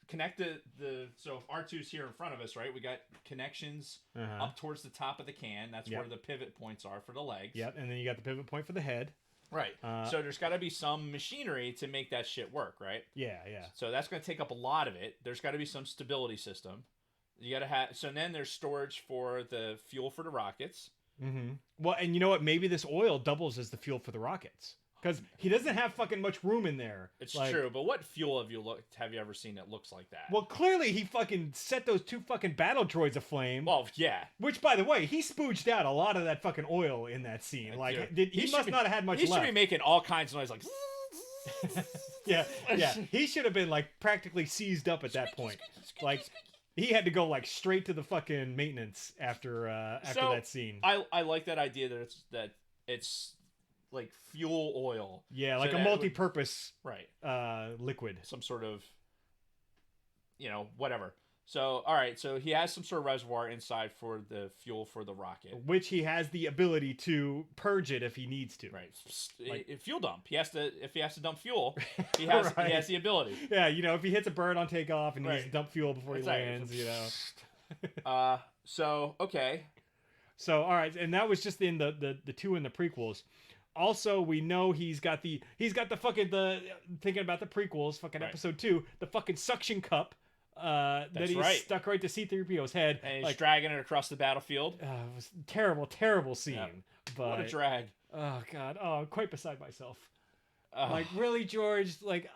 connect the so if R2's here in front of us, right? We got connections Uh-huh. up towards the top of the can. That's Yep. where the pivot points are for the legs. Yep. And then you got the pivot point for the head. Right. Uh, So there's got to be some machinery to make that shit work, right? Yeah. Yeah. So that's going to take up a lot of it. There's got to be some stability system. You got to have so then there's storage for the fuel for the rockets. Mm-hmm. Well, and you know what? Maybe this oil doubles as the fuel for the rockets because he doesn't have fucking much room in there. It's Like, true, but what fuel have you ever seen that looks like that? Well, clearly he fucking set those 2 fucking battle droids aflame. Well, yeah. Which, by the way, he spooged out a lot of that fucking oil in that scene. Like, Dude, he should must be- not have had much He left. should be making all kinds of noise like. Yeah, yeah. He should have been like practically seized up at that point. Like, he had to go like straight to the fucking maintenance after So, that scene. I like that idea that it's like fuel oil. Yeah, so like a that would- multi-purpose Right. liquid. Some sort of whatever. So all right, so he has some sort of reservoir inside for the fuel for the rocket. Which he has the ability to purge it if he needs to. Right. Like- Fuel dump. If he has to dump fuel, he has Right. he has the ability. Yeah, if he hits a bird on takeoff and he has to Right. dump fuel before That's he right. lands, So okay. So all right, and that was just in the 2 in the prequels. Also, we know he's got the fucking thinking about the prequels, fucking Right. episode 2, the fucking suction cup that That's he right. stuck right to C-3PO's head. And he's Like, dragging it across the battlefield. it was a terrible scene. Yep. But What a drag. oh god, I'm quite beside myself. Ugh, Like, really, George? Like,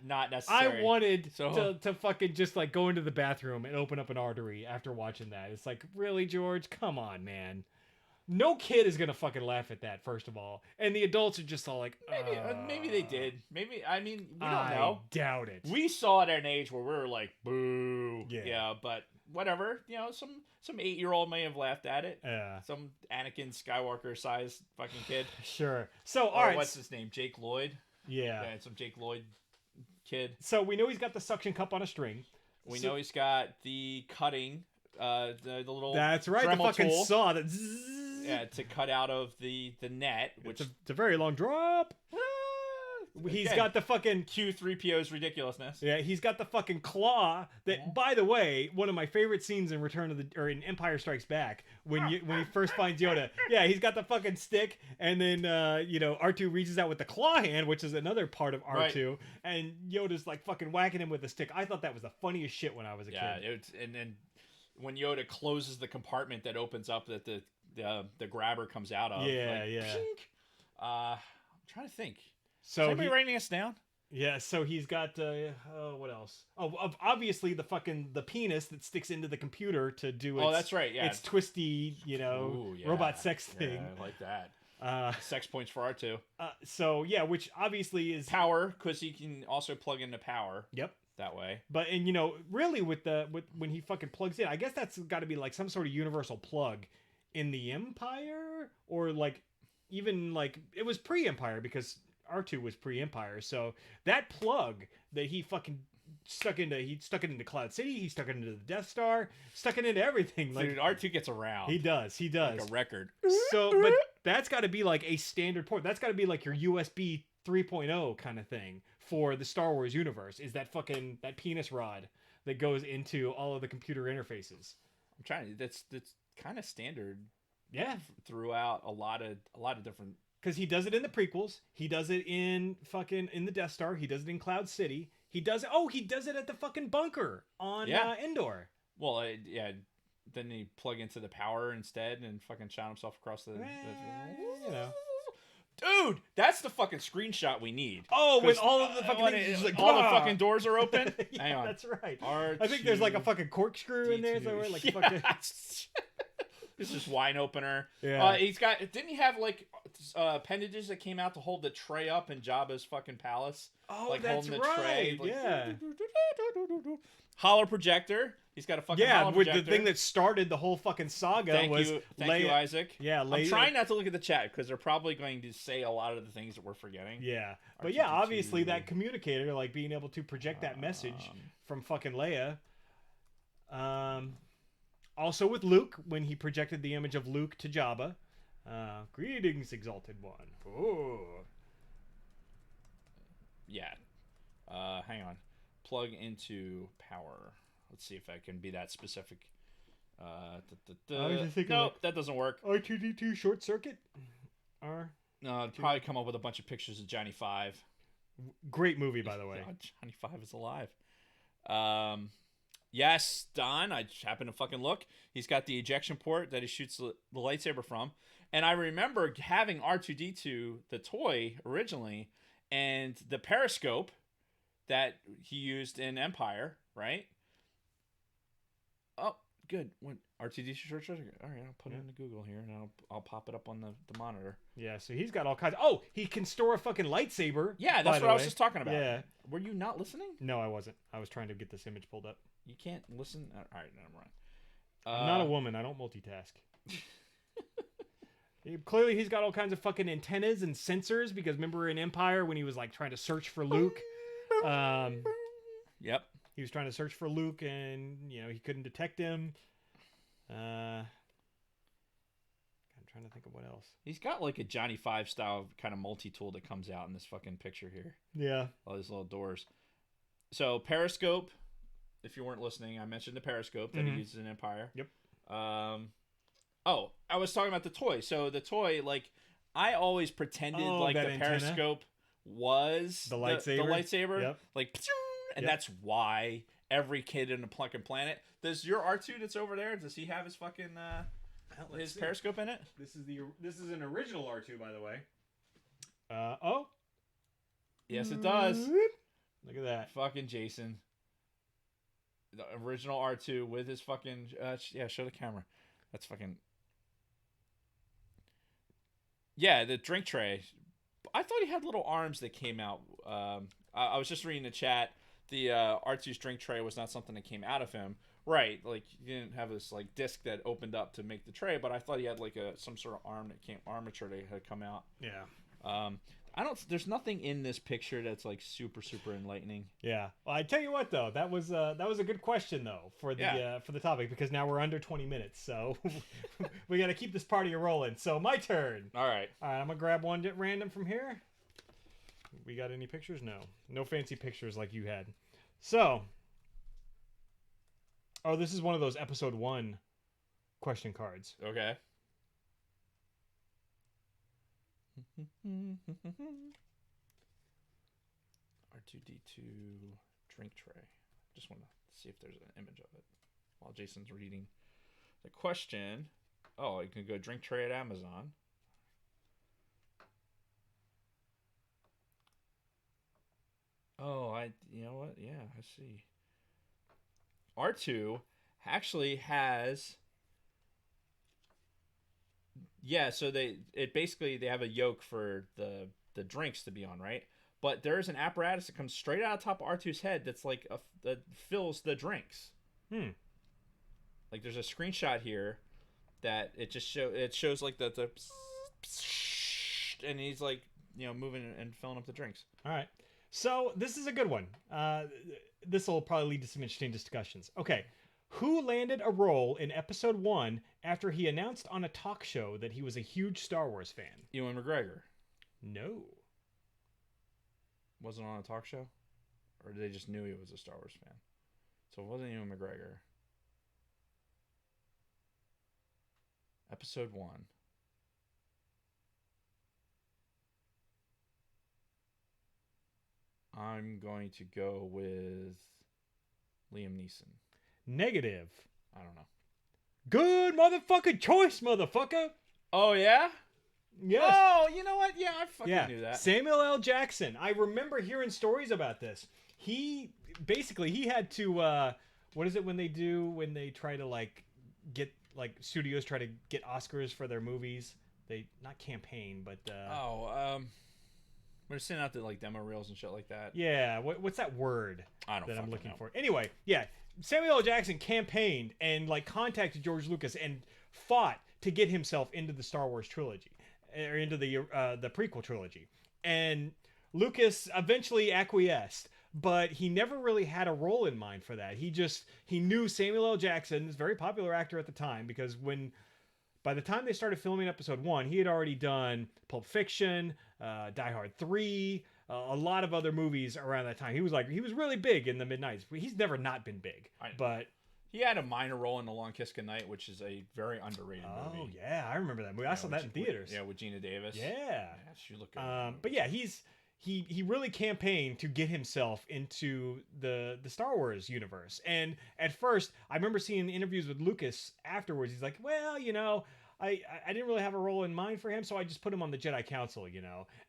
not I necessary. wanted So- to fucking just like go into the bathroom and open up an artery after watching that. It's like, really, George? Come on, man. No kid is gonna fucking laugh at that, first of all, and the adults are just all like, Maybe they did. Maybe I mean we don't I know. doubt it. We saw it at an age where we were like, boo. Yeah. But whatever. Some 8-year-old may have laughed at it. Yeah, Some Anakin Skywalker sized fucking kid. sure. So, all Or right. what's his name? Jake Lloyd. Yeah. Yeah, some Jake Lloyd kid. So we know he's got the suction cup on a string. We So- know he's got the cutting, the little That's right. The Dremel fucking tool. saw that. Zzz. Yeah, to cut out of the net, which It's a very long drop. He's again, got the fucking Q3PO's ridiculousness. Yeah, he's got the fucking claw. That, by the way, one of my favorite scenes in in Empire Strikes Back when he first finds Yoda. Yeah, he's got the fucking stick, and then R2 reaches out with the claw hand, which is another part of R2, and Yoda's like fucking whacking him with the stick. I thought that was the funniest shit when I was a kid. And then when Yoda closes the compartment that opens up that the grabber comes out of. Yeah, like, yeah. pink. I'm trying to think. Is So anybody writing this down? yeah, so he's got what else? Oh, obviously the penis that sticks into the computer to do its, That's right. Yeah. its twisty, Ooh, yeah. robot sex Yeah, thing. I like that. Uh, Sex points for R2. so yeah, which obviously is Power, because he can also plug into power Yep. that way. But really with when he fucking plugs in, I guess that's got to be like some sort of universal plug in the Empire, or like even like it was pre-Empire because R2 was pre-Empire. So that plug that he fucking stuck it into Cloud City, he stuck it into the Death Star, stuck it into everything. Like Dude, R2 gets around. he does. like a record. So, but that's got to be like a standard port. That's got to be like your USB 3.0 kind of thing for the Star Wars universe. Is that fucking that penis rod that goes into all of the computer interfaces? I'm trying. That's kind of standard Yeah, throughout a lot of different. because he does it in the prequels. He does it in the Death Star. He does it in Cloud City. He does it. Oh, he does it at the fucking bunker on Yeah. Endor. Well, yeah. Then he plug into the power instead and fucking shot himself across the. You know. Dude, that's the fucking screenshot we need. Oh, with 'Cause, all of the fucking when things, it- just like, all the "Bah!" fucking doors are open. Yeah, Hang on. that's right. R2, I think there's like a fucking corkscrew in there D2. somewhere, like Yeah. fucking. This is wine opener. Yeah. He's got. Didn't he have like appendages that came out to hold the tray up in Jabba's fucking palace? Oh, Like that's holding the tray. right. Like, Yeah. Hollow projector. He's got a fucking Yeah, hollow with projector. the thing that started the whole fucking saga Thank was you, Leia. Isaac. Yeah, I'm Leia. trying not to look at the chat because they're probably going to say a lot of the things that we're forgetting. Yeah, but yeah, R2D2. obviously that communicator, like being able to project that message from fucking Leia. Also with Luke, when he projected the image of Luke to Jabba. Greetings, Exalted One. Oh. Yeah. Hang on. Plug into power. Let's see if I can be that specific. I was just thinking, Nope, like- that doesn't work. R2D2 short circuit. No, I'd probably come up with a bunch of pictures of Johnny Five. Great movie, by the way. God, Johnny Five is alive. Yes, Don. I just happened to fucking look. He's got the ejection port that he shoots the lightsaber from, and I remember having R2D2, the toy originally, and the periscope that he used in Empire, right? Oh, good. When R2D2 short circuit. All right, I'll put it into Google here, and I'll pop it up on the monitor. Yeah, so he's got all kinds. Oh, he can store a fucking lightsaber. Yeah, by that's the what I was way. just talking about. Yeah. Were you not listening? No, I wasn't. I was trying to get this image pulled up. You can't listen. All right, never mind. I'm not a woman. I don't multitask. Clearly, he's got all kinds of fucking antennas and sensors because remember in Empire when he was like trying to search for Luke, Yep. he was trying to search for Luke and he couldn't detect him. I'm trying to think of what else. He's got like a Johnny Five style kind of multi-tool that comes out in this fucking picture here. Yeah. All these little doors. So periscope. If you weren't listening, I mentioned the periscope that he uses in Empire. Yep. Oh, I was talking about the toy. So the toy, like, I always pretended like the that antenna? periscope was The lightsaber? The lightsaber. Yep. Like, and Yep. that's why every kid in the fucking planet. Does your R2 that's over there? Does he have his fucking his periscope in it? This is an original R2, by the way. Oh. Yes, it does. Look at that. Fucking Jason. The original R2 with his fucking show the camera. That's fucking the drink tray. I thought he had little arms that came out. I was just reading the chat. The R2's drink tray was not something that came out of him. Right, like he didn't have this like disc that opened up to make the tray, but I thought he had like some sort of armature that had come out. Yeah. There's nothing in this picture that's like super enlightening. Yeah. Well, I tell you what though, that was a good question though for the topic because now we're under 20 minutes, so we got to keep this party rolling. So my turn. All right. I'm gonna grab one at random from here. We got any pictures? No fancy pictures like you had. So, this is one of those episode 1 question cards. Okay. R2D2 drink tray. Just want to see if there's an image of it while Jason's reading the question. Oh, you can go drink tray at Amazon. Oh, you know what? Yeah, I see. R2 actually has. Yeah, so they have a yoke for the drinks to be on, right? But there is an apparatus that comes straight out of top of R2's head that's like that fills the drinks. Like there's a screenshot here that it shows like the and he's like moving and filling up the drinks. All right. So this is a good one. This will probably lead to some interesting discussions. Okay. Who landed a role in episode 1 after he announced on a talk show that he was a huge Star Wars fan? Ewan McGregor. No. Wasn't on a talk show? Or they just knew he was a Star Wars fan? So it wasn't Ewan McGregor. Episode 1. I'm going to go with Liam Neeson. Negative. I don't know. Good motherfucking choice, motherfucker. Oh, yeah? Yes. Oh, you know what? Yeah, I fucking knew that. Samuel L. Jackson. I remember hearing stories about this. He had to what is it when they try to like get like studios try to get Oscars for their movies? They not campaign, but we're sending out the like demo reels and shit like that. yeah, what's that word I don't that I'm fucking looking know. for? Anyway, yeah, Samuel L. Jackson campaigned and like contacted George Lucas and fought to get himself into the Star Wars trilogy or into the prequel trilogy. And Lucas eventually acquiesced, but he never really had a role in mind for that. He knew Samuel L. Jackson, this very popular actor at the time, because by the time they started filming episode 1, he had already done Pulp Fiction, Die Hard 3, a lot of other movies around that time. He was really big in the mid-90s. He's never not been big, but he had a minor role in The Long Kiss Goodnight, which is a very underrated movie. Oh yeah, I remember that movie. I saw that in theaters. With Gina Davis. Yeah, she looked good. But yeah, he really campaigned to get himself into the Star Wars universe. And at first, I remember seeing interviews with Lucas afterwards. He's like, well, I didn't really have a role in mind for him, so I just put him on the Jedi Council,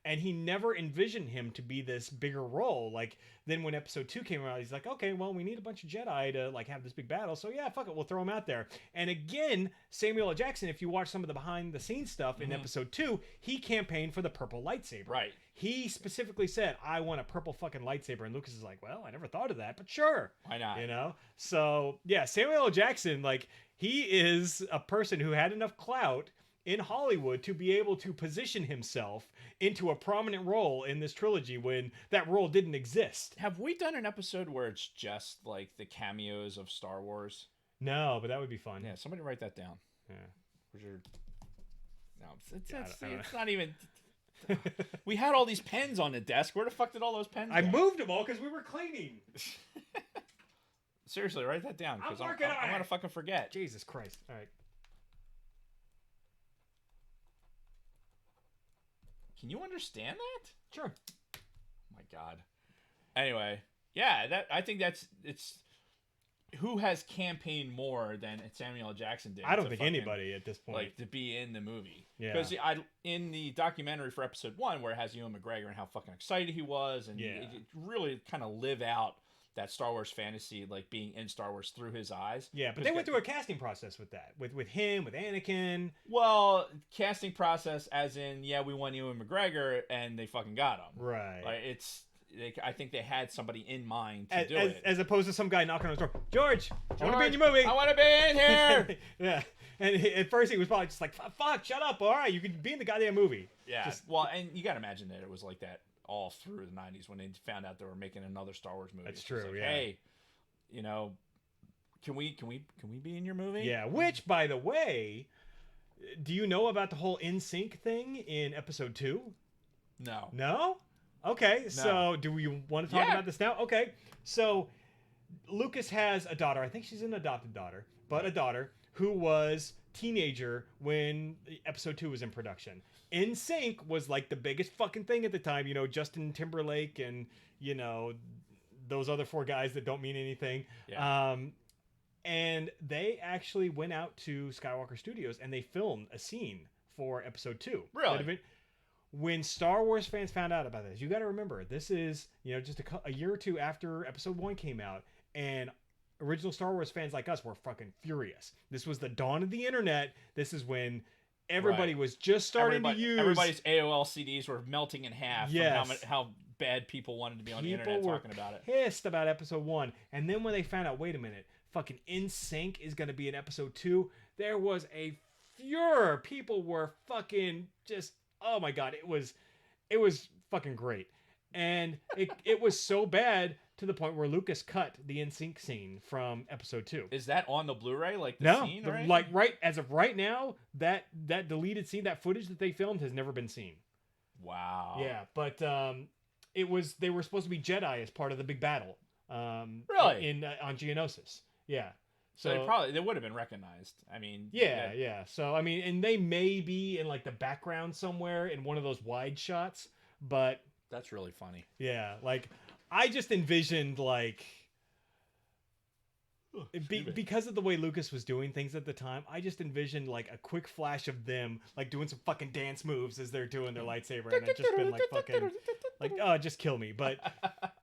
And he never envisioned him to be this bigger role. Like, then when episode 2 came out, he's like, okay, well, we need a bunch of Jedi to, like, have this big battle, so yeah, fuck it, we'll throw him out there. And again, Samuel L. Jackson, if you watch some of the behind-the-scenes stuff in episode 2, he campaigned for the purple lightsaber. Right. He specifically said, I want a purple fucking lightsaber. And Lucas is like, well, I never thought of that, but sure. Why not? So, yeah, Samuel L. Jackson, like, he is a person who had enough clout in Hollywood to be able to position himself into a prominent role in this trilogy when that role didn't exist. Have we done an episode where it's just, like, the cameos of Star Wars? No, but that would be fun. Yeah, somebody write that down. Yeah. No, it's not even... We had all these pens on the desk. Where the fuck did all those pens I go? moved them all because we were cleaning. Seriously, write that down because I'm on gonna it. fucking forget. Jesus Christ! All right. Can you understand that? Sure. Oh my God. Anyway, yeah, I think it's who has campaigned more than Samuel L. Jackson did. I don't think anybody at this point. Like to be in the movie. Yeah. Because in the documentary for episode 1, where it has Ewan McGregor and how fucking excited he was, and it really kind of live out that Star Wars fantasy, like being in Star Wars through his eyes. Yeah, but they went through a casting process with that, with him, with Anakin. Well, casting process, as in, yeah, we want Ewan McGregor, and they fucking got him. Right. Like I think they had somebody in mind to do it, as opposed to some guy knocking on the door. George, I want to be in your movie. I want to be in here. Yeah, and at first he was probably just like, "Fuck, shut up! All right, you can be in the goddamn movie." Yeah. Well, and you got to imagine that it was like that all through the 90s when they found out they were making another Star Wars movie. That's true. Like, yeah. Hey, can we be in your movie? Yeah. Which, by the way, do you know about the whole NSYNC thing in episode 2? No. No. Okay. No. So, do we want to talk about this now? Okay. So, Lucas has a daughter. I think she's an adopted daughter, but a daughter who was teenager when episode 2 was in production. NSYNC was like the biggest fucking thing at the time. Justin Timberlake and those other 4 guys that don't mean anything. Yeah. And they actually went out to Skywalker Studios and they filmed a scene for episode 2. Really? When Star Wars fans found out about this, you got to remember, this is, just a year or 2 after episode 1 came out, and original Star Wars fans like us were fucking furious. This was the dawn of the internet. This is when everybody was just starting to use... Everybody's AOL CDs were melting in half from how bad people wanted to be on the internet talking about it. Pissed about episode 1. And then when they found out, wait a minute, fucking NSYNC is going to be in episode 2, there was a furor. People were fucking just... Oh my God, it was fucking great. And it was so bad to the point where Lucas cut the NSYNC scene from episode 2. Is that on the Blu-ray? Like scene, right? Like as of right now, that deleted scene, that footage that they filmed has never been seen. Wow. Yeah, but they were supposed to be Jedi as part of the big battle. Really? On Geonosis. Yeah. So they would have been recognized. I mean, yeah. So I mean, and they may be in like the background somewhere in one of those wide shots, but that's really funny. yeah, like I just envisioned like because of the way Lucas was doing things at the time, I just envisioned like a quick flash of them like doing some fucking dance moves as they're doing their lightsaber, and it just been like fucking like, oh, just kill me. But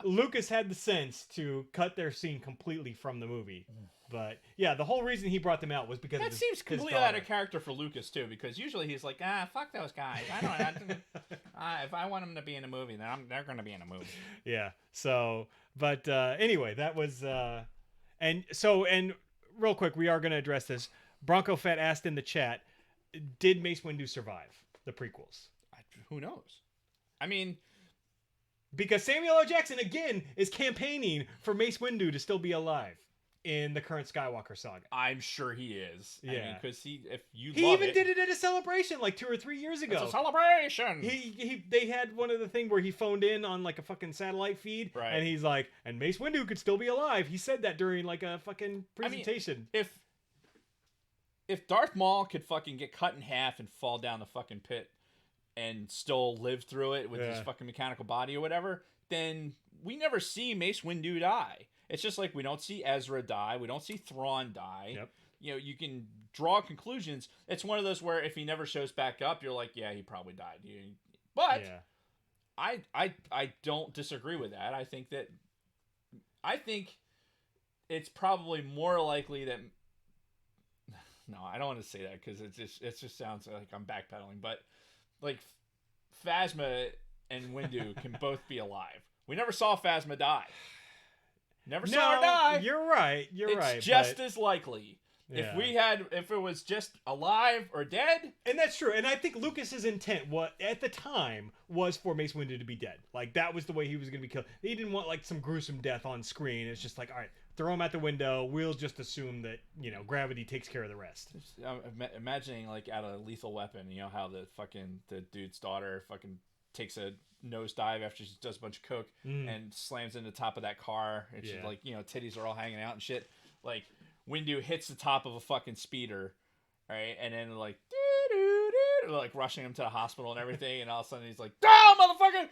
Lucas had the sense to cut their scene completely from the movie. But yeah, the whole reason he brought them out was because that seems completely out of character for Lucas too, because usually he's like, fuck those guys. I don't. If I want them to be in a movie, then they're going to be in a movie. Yeah. So, but anyway, that was and real quick, we are going to address this. Bronco Fett asked in the chat, did Mace Windu survive the prequels? Who knows? I mean, because Samuel L. Jackson again is campaigning for Mace Windu to still be alive in the current Skywalker saga. I'm sure he is. Yeah, because he even did it at a celebration like 2 or 3 years ago. It's a celebration. They had one of the thing where he phoned in on like a fucking satellite feed, right? And he's like, and Mace Windu could still be alive. He said that during like a fucking presentation. I mean, if Darth Maul could fucking get cut in half and fall down the fucking pit and still live through it with his fucking mechanical body or whatever, then we never see Mace Windu die. It's just like we don't see Ezra die. We don't see Thrawn die. Yep. You know, you can draw conclusions. It's one of those where if he never shows back up, you're like, yeah, he probably died. But I don't disagree with that. I think it's probably more likely that. No, I don't want to say that because it just sounds like I'm backpedaling. But like Phasma and Windu can both be alive. We never saw Phasma die. Never saw her die. You're right. It's just as likely. Yeah. If it was just alive or dead. And that's true. And I think Lucas's intent at the time was for Mace Windu to be dead. Like that was the way he was going to be killed. He didn't want like some gruesome death on screen. It's just like, all right, throw him out the window. We'll just assume that, gravity takes care of the rest. Imagining like out of Lethal Weapon, how the dude's daughter fucking takes a nosedive after she does a bunch of coke and slams into the top of that car, and she's like, titties are all hanging out and shit. Like Windu hits the top of a fucking speeder, right, and then like rushing him to the hospital and everything, and all of a sudden he's like, motherfucker,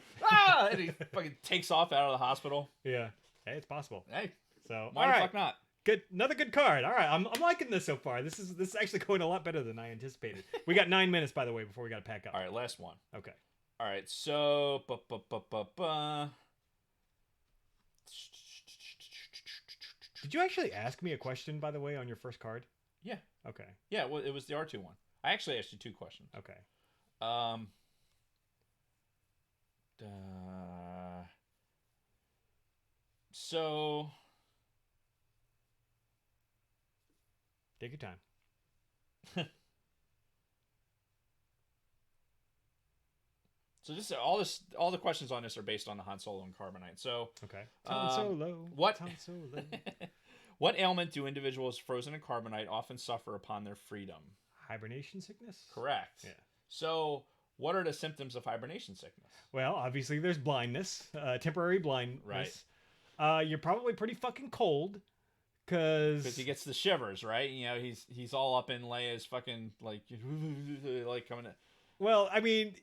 and he fucking takes off out of the hospital. Yeah, hey, it's possible. Hey, so why the fuck not? Good, another good card. All right, I'm liking this so far. This is actually going a lot better than I anticipated. We got 9 minutes, by the way, before we got to pack up. All right, last one. Okay. All right, so Did you actually ask me a question, by the way, on your first card? Yeah. Okay. Yeah, well, it was the R2 one. I actually asked you 2 questions. Okay. So take your time. So all the questions on this are based on the Han Solo and Carbonite. So okay, Han Solo. What? Han Solo. What ailment do individuals frozen in Carbonite often suffer upon their freedom? Hibernation sickness. Correct. Yeah. So what are the symptoms of hibernation sickness? Well, obviously there's blindness, temporary blindness. Right. You're probably pretty fucking cold. Because he gets the shivers, right? He's all up in Leia's fucking like coming in. Well, I mean,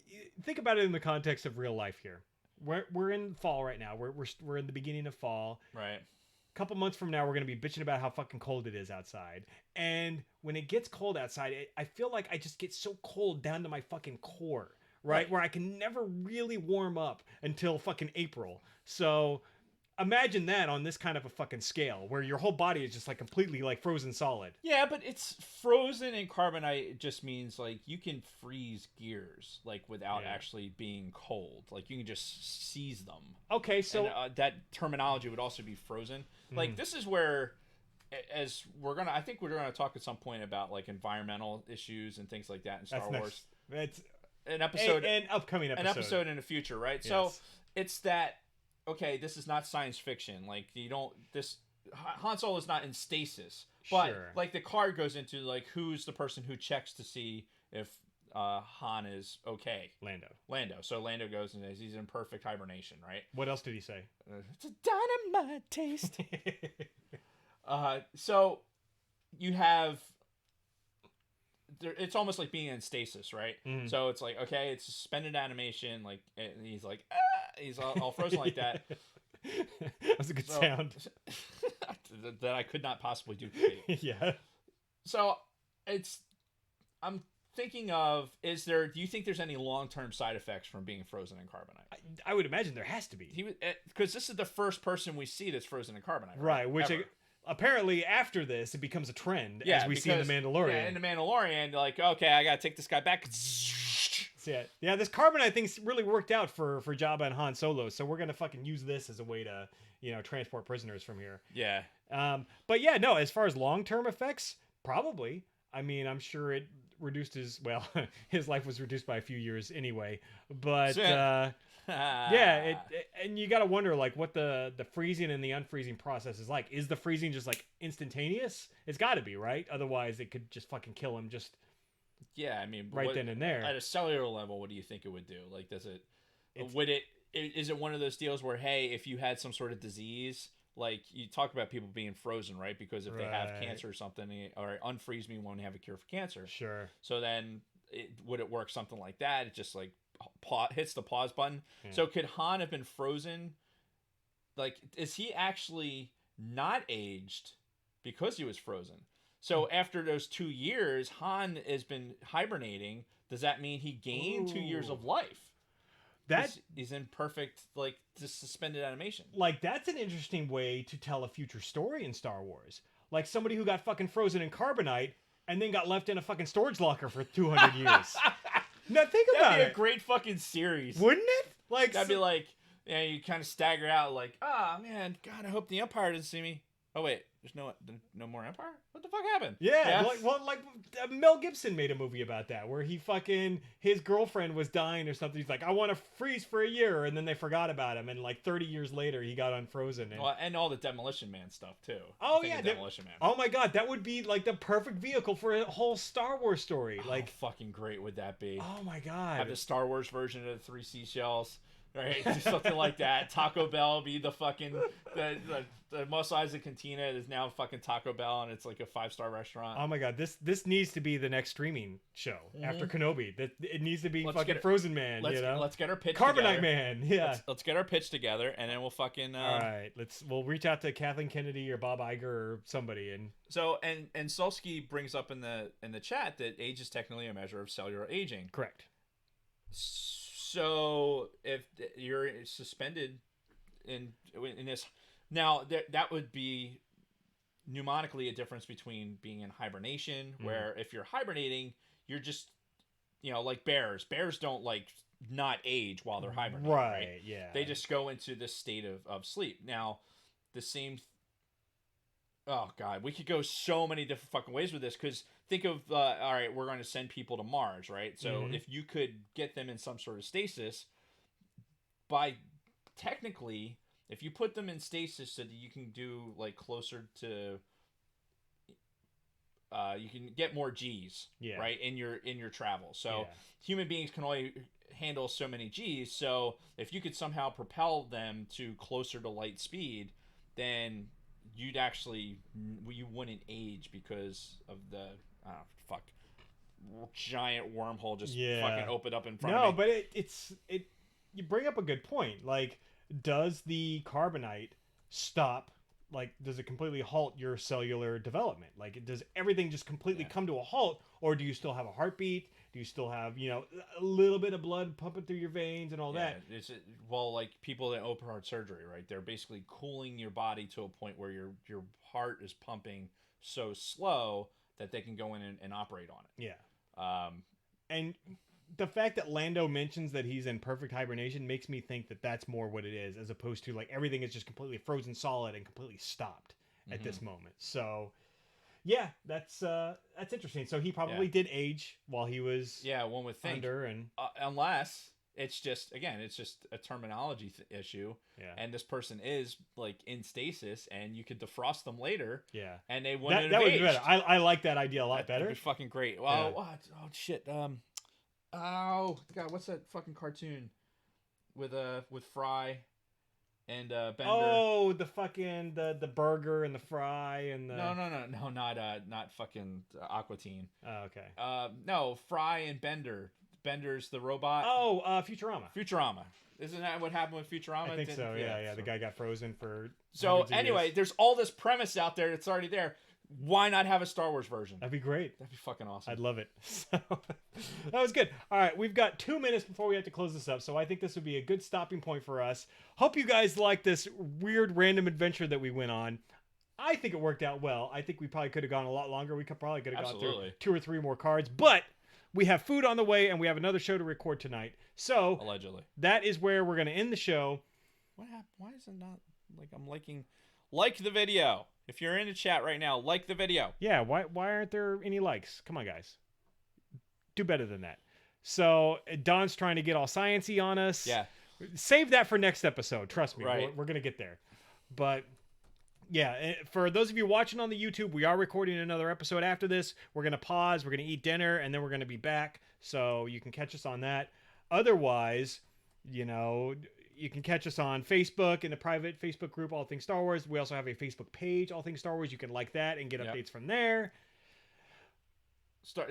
think about it in the context of real life here. We're in fall right now. We're in the beginning of fall. Right. A couple months from now, we're gonna be bitching about how fucking cold it is outside. And when it gets cold outside, I feel like I just get so cold down to my fucking core, right? Where I can never really warm up until fucking April. So imagine that on this kind of a fucking scale where your whole body is just like completely like frozen solid. Yeah, but it's frozen in Carbonite just means like you can freeze gears like without actually being cold. Like you can just seize them. Okay, so and, that terminology would also be frozen. Like this is where I think we're gonna talk at some point about like environmental issues and things like that in Star Wars. That's an episode, an upcoming episode. An episode in the future, right? Yes. So it's that. Okay, this is not science fiction. Like Han Solo is not in stasis, but like the card goes into like who's the person who checks to see if Han is okay. Lando. So Lando goes and he's in perfect hibernation, right? What else did he say? It's a dynamite taste. So you have it's almost like being in stasis, right? Mhm. So it's like, okay, it's suspended animation, like, and he's like, he's all frozen like that. That was a good sound. That I could not possibly duplicate. Yeah. So I'm thinking of, do you think there's any long-term side effects from being frozen in carbonite? I would imagine there has to be. He was, because this is the first person we see that's frozen in carbonite, Right, which Ever. apparently after this it becomes a trend, Yeah, as we see in The Mandalorian. Yeah, in The Mandalorian, like, okay, I gotta take this guy back. Yeah, this carbonite thing's really worked out for Jabba and Han Solo, so we're gonna fucking use this as a way to, transport prisoners from here. Yeah. But yeah, no, as far as long-term effects, probably. I mean, I'm sure it reduced his life was reduced by a few years anyway. But yeah, and you got to wonder like what the freezing and the unfreezing process is like. Is the freezing just like instantaneous? It's got to be, right? Otherwise, it could just fucking kill him just yeah, I mean, right then and there. At a cellular level, what do you think it would do? Like, is it one of those deals where, hey, if you had some sort of disease, like you talk about people being frozen, right? Because if they have cancer or something, or unfreeze me when you have a cure for cancer. Sure. So then, would it work something like that? It just like hits the pause button. Yeah. So could Han have been frozen? Like, is he actually not aged because he was frozen? So after those 2 years, Han has been hibernating. Does that mean he gained 2 years of life? He's in perfect, like, just suspended animation. Like, that's an interesting way to tell a future story in Star Wars. Like somebody who got fucking frozen in carbonite and then got left in a fucking storage locker for 200 years. Now think about it. That'd be a great fucking series. Wouldn't it? Like, that'd be like, you kind of stagger out like, man, God, I hope the Empire didn't see me. Oh wait, there's no more Empire? What the fuck happened? Yeah. Like Mel Gibson made a movie about that where his girlfriend was dying or something. He's like, I want to freeze for a year, and then they forgot about him, and like 30 years later he got unfrozen. And all the Demolition Man stuff too. Oh yeah, Demolition Man. Oh my God, that would be like the perfect vehicle for a whole Star Wars story. Like, how fucking great would that be? Oh my God. Have the Star Wars version of the Three Seashells. Right, do something like that. Taco Bell be the fucking the Mos Eisley Cantina is now fucking Taco Bell, and it's like a 5-star restaurant. Oh my God, this needs to be the next streaming show after Kenobi. That it needs to be fucking Frozen Man. Let's get our pitch. Carbonite together. Man. Yeah. Let's get our pitch together, and then we'll fucking. All right, we'll reach out to Kathleen Kennedy or Bob Iger or somebody, and so and Solsky brings up in the chat that age is technically a measure of cellular aging. Correct. So if you're suspended in this, now that would be mnemonically a difference between being in hibernation, where if you're hibernating, you're just, like bears. Bears don't like not age while they're hibernating. Right? Yeah. They just go into this state of sleep. Now, the same. Oh God, we could go so many different fucking ways with this because think of all right, we're going to send people to Mars, right? So if you could get them in some sort of stasis, technically, if you put them in stasis so that you can do like closer to, you can get more G's, right, in your travel. So human beings can only handle so many G's. So if you could somehow propel them to closer to light speed, then you wouldn't age because of the giant wormhole just fucking opened up in front of me. No, but it's you bring up a good point. Like, does the carbonite stop? Like, does it completely halt your cellular development? Like, does everything just completely come to a halt, or do you still have a heartbeat? Do you still have, a little bit of blood pumping through your veins and all that? Like people that open heart surgery, right? They're basically cooling your body to a point where your heart is pumping so slow that they can go in and operate on it. Yeah. And the fact that Lando mentions that he's in perfect hibernation makes me think that that's more what it is, as opposed to like everything is just completely frozen solid and completely stopped at this moment. So yeah, that's interesting. So he probably did age while he was one would think under, and unless it's just a terminology issue. Yeah. And this person is like in stasis, and you could defrost them later. Yeah. And they wouldn't that have would aged. be better. I like that idea a lot better. It's fucking great. Well, oh shit. Oh God, what's that fucking cartoon with Fry? and Bender. Oh, the fucking the burger and the fry and the. No, not fucking Aqua Teen. Oh, okay. No, Fry and Bender. Bender's the robot. Oh, Futurama. Futurama. Isn't that what happened with Futurama? I think so. Yeah. The guy got frozen for. So hundreds of anyway, years. there's all this premise out there that's already there. Why not have a Star Wars version? That'd be great. That'd be fucking awesome. I'd love it. So, that was good. All right, we've got 2 minutes before we have to close this up, so I think this would be a good stopping point for us. Hope you guys like this weird random adventure that we went on. I think it worked out well. I think we probably could have gone a lot longer. We could probably could have gone through Absolutely. 2 or 3 more cards, but we have food on the way and we have another show to record tonight. So Allegedly. that is where we're going to end the show. What happened? Why is it not like I'm liking? Like the video. If you're in the chat right now, like the video. Yeah, why aren't there any likes? Come on, guys. Do better than that. So Don's trying to get all sciencey on us. Yeah. Save that for next episode. Trust me. Right. We're going to get there. But yeah, for those of you watching on the YouTube, we are recording another episode after this. We're going to pause. We're going to eat dinner, and then we're going to be back. So you can catch us on that. Otherwise, you can catch us on Facebook in the private Facebook group, All Things Star Wars. We also have a Facebook page, All Things Star Wars. You can like that and get updates from there.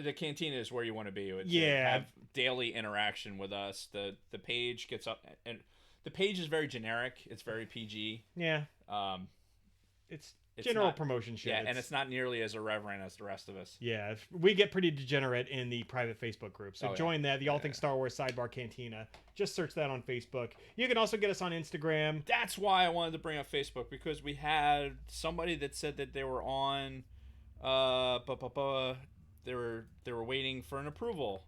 The cantina is where you want to be. Yeah. Have daily interaction with us. The page gets up, and the page is very generic. It's very PG. Yeah. It's general not, promotion shit. Yeah, and it's not nearly as irreverent as the rest of us. Yeah, we get pretty degenerate in the private Facebook group. So join that, the All Things Yeah. Star Wars Sidebar Cantina. Just search that on Facebook. You can also get us on Instagram. That's why I wanted to bring up Facebook, because we had somebody that said that they were on they were waiting for an approval.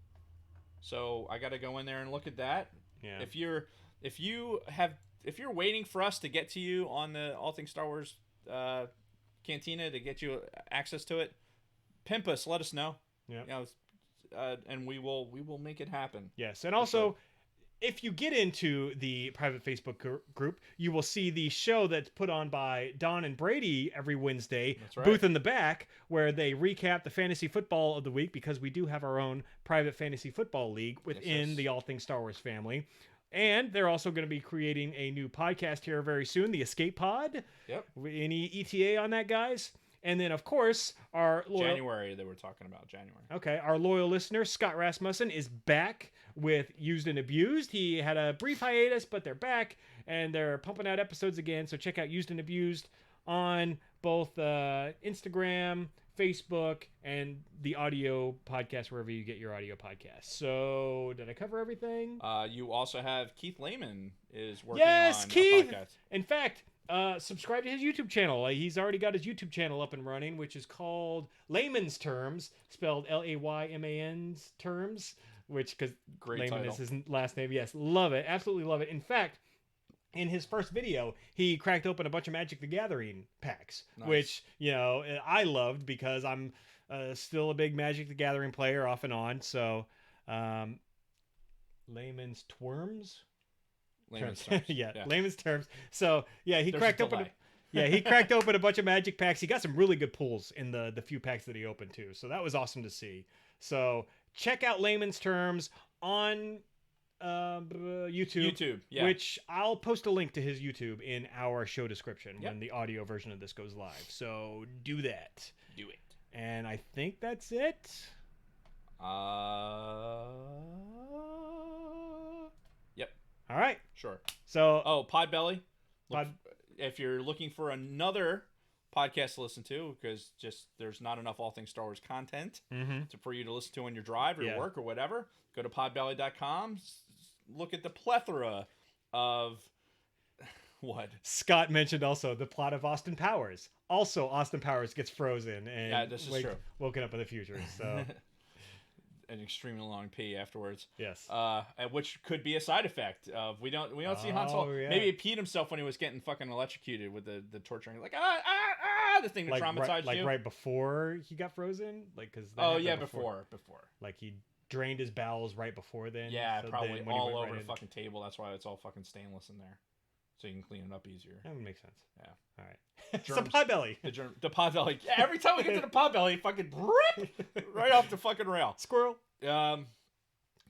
So I got to go in there and look at that. Yeah. If you're waiting for us to get to you on the All Things Star Wars Cantina to get you access to it, pimp us, let us know. Yeah. And we will make it happen. Yes, and also, if you get into the private Facebook group, you will see the show that's put on by Don and Brady every Wednesday, That's right. Booth in the Back, where they recap the fantasy football of the week, because we do have our own private fantasy football league within Yes. the All Things Star Wars family. And they're also going to be creating a new podcast here very soon, the Escape Pod. Yep. Any ETA on that, guys? And then, of course, our loyal... January, they were talking about January. Okay, our loyal listener, Scott Rasmussen, is back with Used and Abused. He had a brief hiatus, but they're back, and they're pumping out episodes again. So check out Used and Abused on both Instagram, Facebook, and the audio podcast, wherever you get your audio podcasts. So, did I cover everything? You also have Keith Lehman is working Yes, on Keith! a podcast. In fact, subscribe to his YouTube channel. He's already got his YouTube channel up and running, which is called Layman's Terms, spelled Layman's Terms, which, because Great Layman title. is his last name. Yes, love it. Absolutely love it. In fact, in his first video, he cracked open a bunch of Magic the Gathering packs, Nice. which, I loved because I'm still a big Magic the Gathering player off and on. So, Layman's Twerms? Layman's terms. yeah, layman's terms. So yeah, he There's cracked a open. delay. He cracked open a bunch of Magic packs. He got some really good pulls in the few packs that he opened too. So that was awesome to see. So check out Layman's Terms on YouTube. Yeah. Which I'll post a link to his YouTube in our show description Yep. when the audio version of this goes live. So do that. Do it. And I think that's it. Yep. All right. Sure. So Oh, Podbelly. Pod- If you're looking for another podcast to listen to, because just there's not enough All Things Star Wars content for you to listen to on your drive or your Yeah. work or whatever, go to podbelly.com. Look at the plethora of what? Scott mentioned also the plot of Austin Powers. Also, Austin Powers gets frozen and Yeah, this is true. woken up in the future. So An extremely long pee afterwards. yes, Which could be a side effect of we don't see Han Solo. Oh, yeah. Maybe he peed himself when he was getting fucking electrocuted with the torturing, like the thing that traumatized you. right before he got frozen, because before. like he drained his bowels right before then. Yeah, so probably then when he all went over right the in- fucking table. That's why it's all fucking stainless in there, so you can clean it up easier. That would make sense. Yeah. All right. So Germs. Potbelly. The Podbelly. Yeah, every time we get to the Podbelly, fucking right off the fucking rail. Squirrel. Go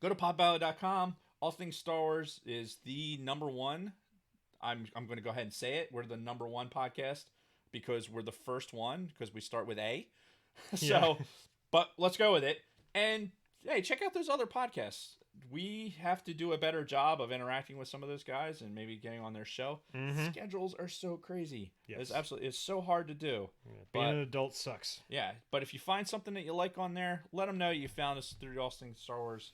to podbelly.com. All Things Star Wars is the #1 I'm going to go ahead and say it. We're the number one podcast because we're the first one because we start with A. So, Yeah. but let's go with it. And hey, check out those other podcasts. We have to do a better job of interacting with some of those guys and maybe getting on their show. Mhm. Schedules are so crazy. Yes. It's so hard to do. Being But- an adult sucks. Yeah, but if you find something that you like on there, let them know you found us through the All Things Star Wars.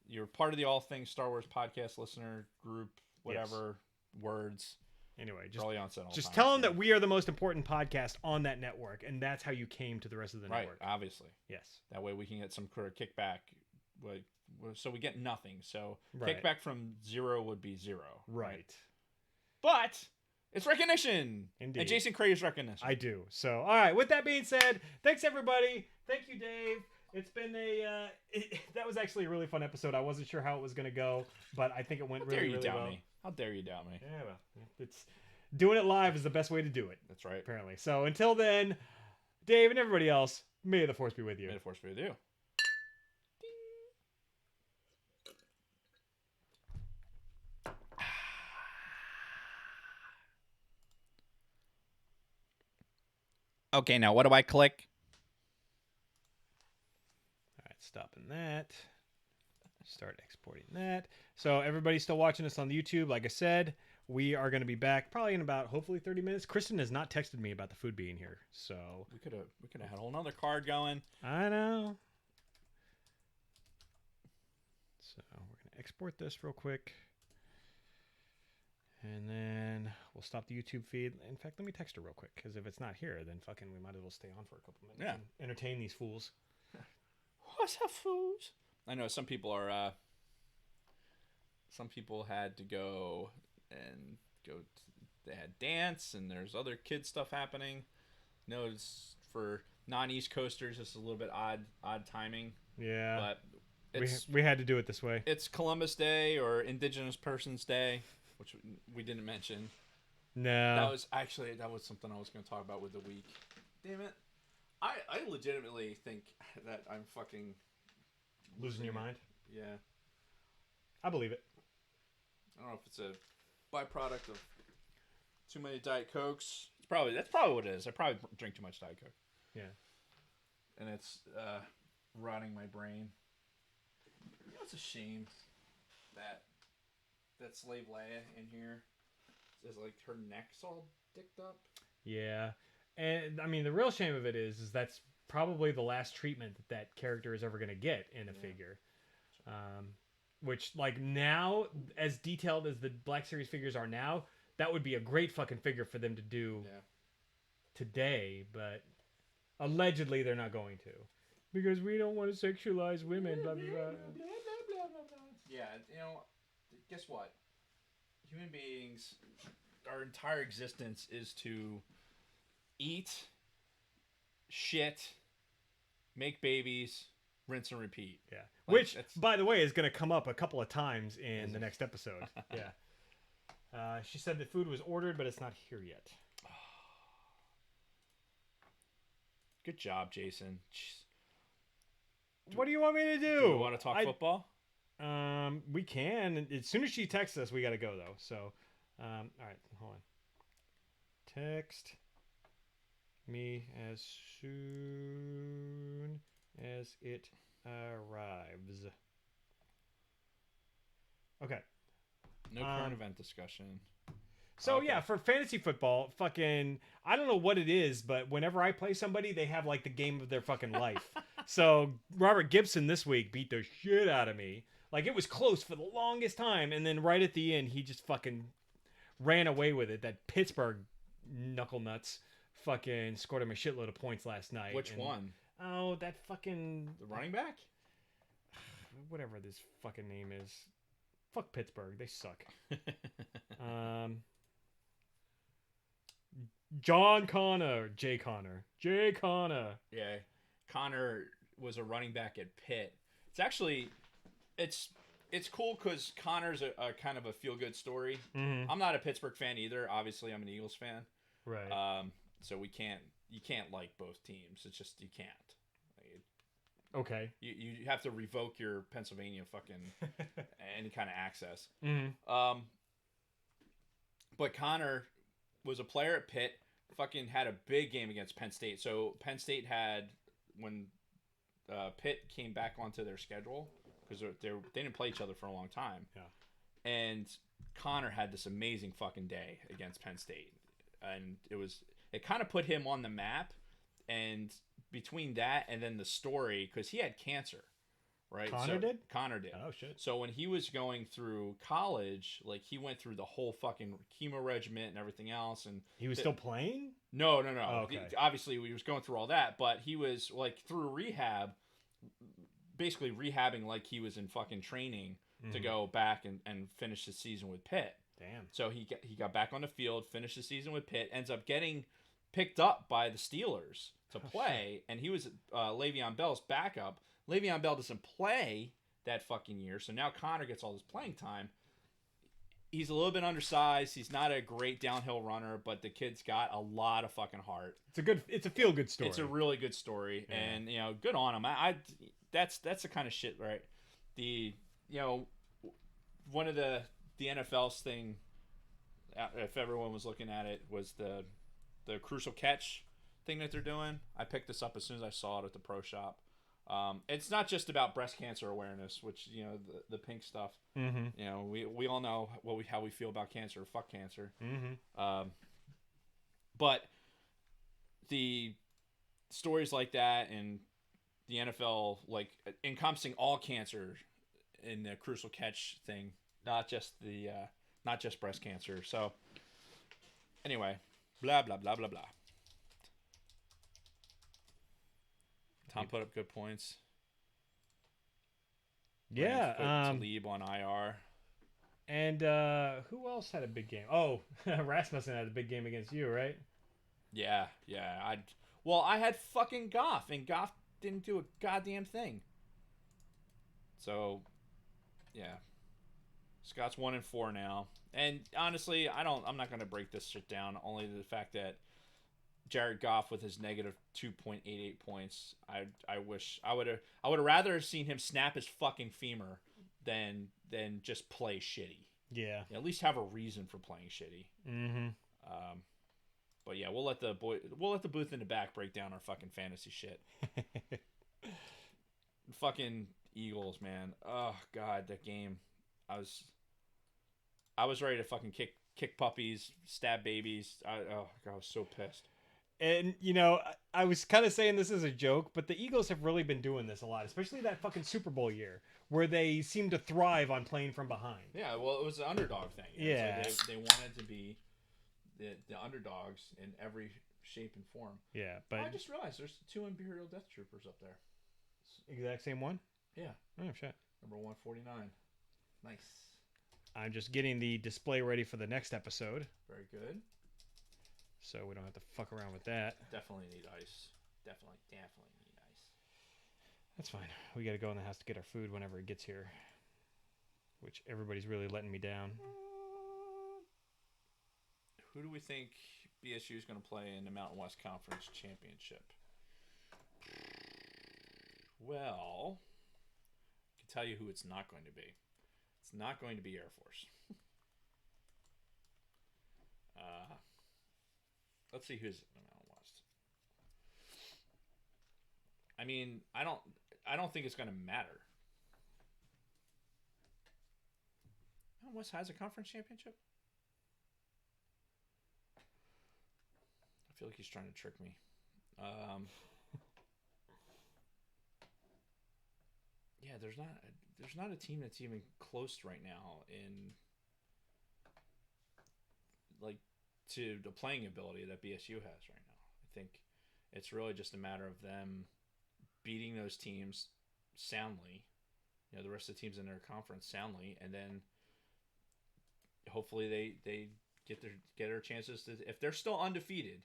You're part of the All Things Star Wars podcast listener group, whatever words. Anyway, Probably on set all just time, tell them so- that we are the most important podcast on that network, and that's how you came to the rest of the right, network. obviously. Yes. That way we can get some kickback. So we get nothing. So Right. kickback from 0 would be 0. Right. But it's recognition. Indeed. And Jason craves recognition. I do. So, all right. With that being said, thanks everybody. Thank you, Dave. It's been that was actually a really fun episode. I wasn't sure how it was going to go, but I think it went How dare really, you really doubt well. me? How dare you doubt me? Yeah, well, it's doing it live is the best way to do it, That's right. apparently. So until then, Dave and everybody else, may the force be with you. May the force be with you. Okay, now what do I click? All right, stopping that. Start exporting that. So everybody's still watching us on the YouTube. Like I said, we are going to be back probably in about hopefully 30 minutes. Kristen has not texted me about the food being here, so We could have had a whole nother card going. I know. So we're going to export this real quick. And then we'll stop the YouTube feed. In fact, let me text her real quick, because if it's not here, then fucking we might as well stay on for a couple minutes Yeah. and entertain these fools. What's up, fools? I know some people are. Some people had to go and they had dance, and there's other kid stuff happening. No, it's for non-East Coasters. It's a little bit odd timing, Yeah. but it's We had to do it this way. it's Columbus Day or Indigenous Persons Day, which we didn't mention. No. That was something I was going to talk about with the week. Damn it! I legitimately think that I'm fucking losing your mind? Yeah. I believe it. I don't know if it's a byproduct of too many Diet Cokes. That's probably what it is. I probably drink too much Diet Coke. Yeah. And it's rotting my brain. You know, it's a shame that Slave Leia in here is like her neck's all dicked up. Yeah. And I mean, the real shame of it is that's probably the last treatment that character is ever going to get in a figure. Which, like, now, as detailed as the Black Series figures are now, that would be a great fucking figure for them to do today, but allegedly they're not going to. Because we don't want to sexualize women, blah, blah, blah. Yeah, you know, guess what? Human beings, our entire existence is to eat, shit, make babies, rinse and repeat. Yeah. Like, Which, that's- by the way, is going to come up a couple of times in the next episode. Yeah. She said the food was ordered, but it's not here yet. Good job, Jason. Jeez. What do you want me to do? Do you want to talk football? We can. As soon as she texts us, we got to go though. So, all right, hold on. Text me as soon as it arrives. Okay. No current event discussion. So Okay. yeah, for fantasy football, fucking, I don't know what it is, but whenever I play somebody, they have like the game of their fucking life. So Robert Gibson this week beat the shit out of me. Like, it was close for the longest time, and then right at the end, he just fucking ran away with it. That Pittsburgh knuckle nuts fucking scored him a shitload of points last night. Which and- one? Oh, that fucking The running back? whatever this fucking name is. Fuck Pittsburgh, they suck. Jay Connor. Yeah. Connor was a running back at Pitt. It's actually, it's cool because Connor's a kind of a feel-good story. Mm-hmm. I'm not a Pittsburgh fan either. Obviously, I'm an Eagles fan. Right. So you can't like both teams. It's just, you can't. Okay. You have to revoke your Pennsylvania fucking any kind of access. Mm-hmm. But Connor was a player at Pitt. Fucking had a big game against Penn State. So Penn State had when Pitt came back onto their schedule because they didn't play each other for a long time. Yeah. And Connor had this amazing fucking day against Penn State, and it kind of put him on the map. And between that and then the story, because he had cancer, right? Connor did? Connor did. Oh, shit. So when he was going through college, like he went through the whole fucking chemo regimen and everything else, and He was still playing? no. Oh, okay. Obviously, he was going through all that, but he was like through rehab, basically rehabbing like he was in fucking training to go back and finish the season with Pitt. Damn. So he got back on the field, finished the season with Pitt, ends up getting picked up by the Steelers to play, and he was Le'Veon Bell's backup. Le'Veon Bell doesn't play that fucking year, so now Connor gets all this playing time. He's a little bit undersized. He's not a great downhill runner, but the kid's got a lot of fucking heart. It's a feel good story. It's a really good story, Yeah. and good on him. That's the kind of shit, right? One of the NFL's thing, if everyone was looking at it, was the crucial catch thing that they're doing. I picked this up as soon as I saw it at the pro shop. It's not just about breast cancer awareness, which the pink stuff. Mm-hmm. We all know how we feel about cancer. Fuck cancer. Mm-hmm. But the stories like that and the NFL like encompassing all cancer in the crucial catch thing, not just breast cancer. So anyway, blah blah blah blah blah. Tom put up good points. Yeah. Talib on IR. And who else had a big game? Oh, Rasmussen had a big game against you, right? Yeah. I had fucking Goff, and Goff didn't do a goddamn thing. So, yeah. Scott's 1-4 now. And honestly, I'm not going to break this shit down. Only the fact that Jared Goff with his negative 2.88 points. I wish I would have rather have seen him snap his fucking femur than just play shitty. Yeah. At least have a reason for playing shitty. Mm-hmm. But yeah, we'll let the booth in the back break down our fucking fantasy shit. Fucking Eagles, man. Oh god, that game. I was ready to fucking kick puppies, stab babies. I was so pissed. And, I was kind of saying this as a joke, but the Eagles have really been doing this a lot, especially that fucking Super Bowl year, where they seem to thrive on playing from behind. Yeah, well, it was the underdog thing. Yeah. So they wanted to be the underdogs in every shape and form. Yeah, but... I just realized there's 2 Imperial Death Troopers up there. Exact same one? Yeah. Oh, shit. Number 149. Nice. I'm just getting the display ready for the next episode. Very good. So we don't have to fuck around with that. Definitely need ice. Definitely need ice. That's fine. We got to go in the house to get our food whenever it gets here. Which everybody's really letting me down. Who do we think BSU is going to play in the Mountain West Conference Championship? Well, I can tell you who it's not going to be. It's not going to be Air Force. Let's see who's in the Mountain West. I mean, I don't think it's going to matter. Mountain West has a conference championship? I feel like he's trying to trick me. Yeah, there's not a team that's even close right now in like to the playing ability that BSU has right now. I think it's really just a matter of them beating those teams soundly, the rest of the teams in their conference soundly, and then hopefully they get their chances to, if they're still undefeated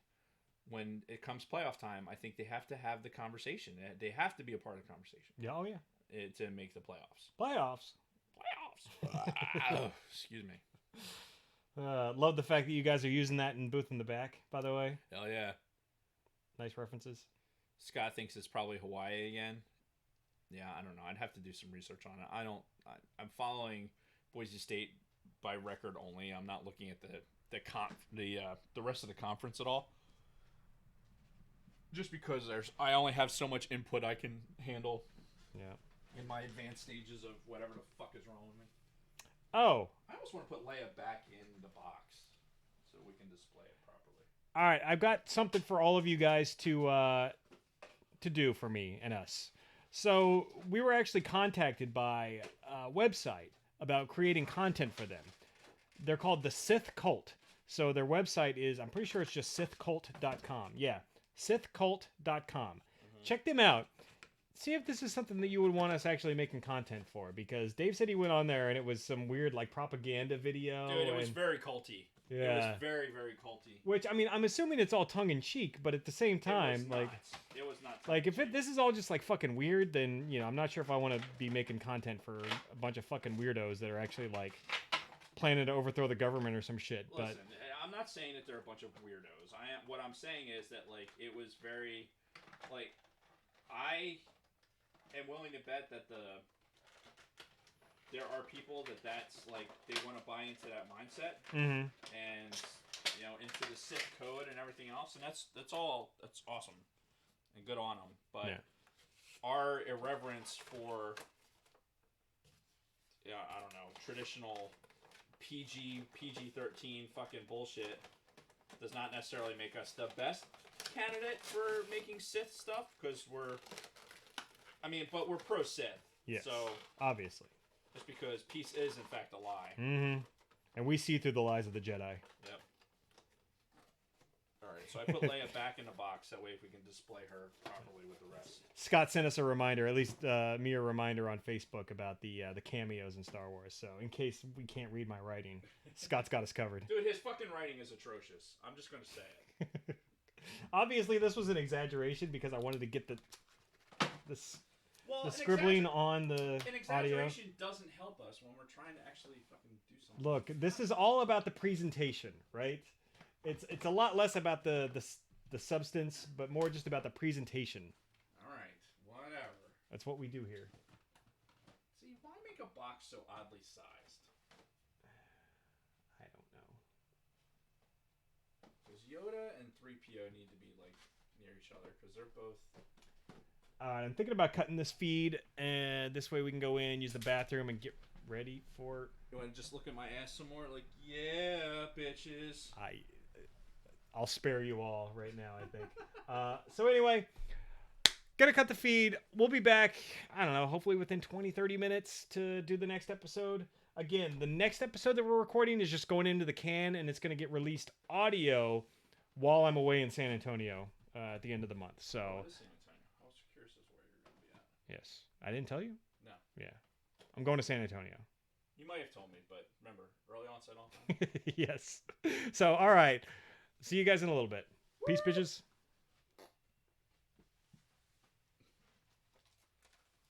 when it comes playoff time. I think they have to have the conversation. They have to be a part of the conversation. Yeah, oh yeah. To make the playoffs. Playoffs. Excuse me. Love the fact that you guys are using that in Booth in the Back, by the way. Hell yeah. Nice references. Scott thinks it's probably Hawaii again. Yeah, I don't know. I'd have to do some research on it. I'm following Boise State by record only. I'm not looking at the rest of the conference at all. Just because I only have so much input I can handle. Yeah. In my advanced stages of whatever the fuck is wrong with me. Oh. I almost want to put Leia back in the box so we can display it properly. All right, I've got something for all of you guys to do for me and us. So we were actually contacted by a website about creating content for them. They're called the Sith Cult. So their website is, I'm pretty sure it's just sithcult.com. Yeah, sithcult.com. Check them out. See if this is something that you would want us actually making content for, because Dave said he went on there and it was some weird like propaganda video. Dude, it was very culty. Yeah. It was very, very culty. Which, I mean, I'm assuming it's all tongue in cheek, but at the same time, it was not. Like if this is all just like fucking weird, then I'm not sure if I want to be making content for a bunch of fucking weirdos that are actually like planning to overthrow the government or some shit. Listen, I'm not saying that they're a bunch of weirdos. What I'm saying is that like it was very, like, I am willing to bet that there are people that's like they want to buy into that mindset and into the Sith code and everything else, and that's awesome and good on them. But our irreverence for I don't know, traditional PG-13 fucking bullshit does not necessarily make us the best candidate for making Sith stuff, because but we're pro Sith. Yes, so obviously. Just because peace is in fact a lie. Mm-hmm. And we see through the lies of the Jedi. Yep. All right, so I put Leia back in the box. That way, if we can display her properly with the rest. Scott sent us a reminder, at least me a reminder on Facebook about the cameos in Star Wars. So in case we can't read my writing, Scott's got us covered. Dude, his fucking writing is atrocious. I'm just gonna say it. Obviously, this was an exaggeration because I wanted to get the scribbling on the audio. An exaggeration doesn't help us when we're trying to actually fucking do something. Look, this is all about the presentation, right? It's a lot less about the substance, but more just about the presentation. All right, whatever. That's what we do here. See, why make a box so oddly sized? I don't know. Because Yoda and 3PO need to be like near each other because they're both. I'm thinking about cutting this feed, and this way we can go in, use the bathroom, and get ready for. You want to just look at my ass some more? Like, yeah, bitches. I'll spare you all right now, I think. So anyway, gonna cut the feed. We'll be back, I don't know, hopefully within 20-30 minutes to do the next episode. Again, the next episode that we're recording is just going into the can, and it's gonna get released audio while I'm away in San Antonio at the end of the month. So. Oh, this is San Antonio. I was curious as to where you're gonna be at. Yes, I didn't tell you. No. Yeah, I'm going to San Antonio. You might have told me, but remember, early onset on time. Yes. So, all right. See you guys in a little bit. Peace, bitches.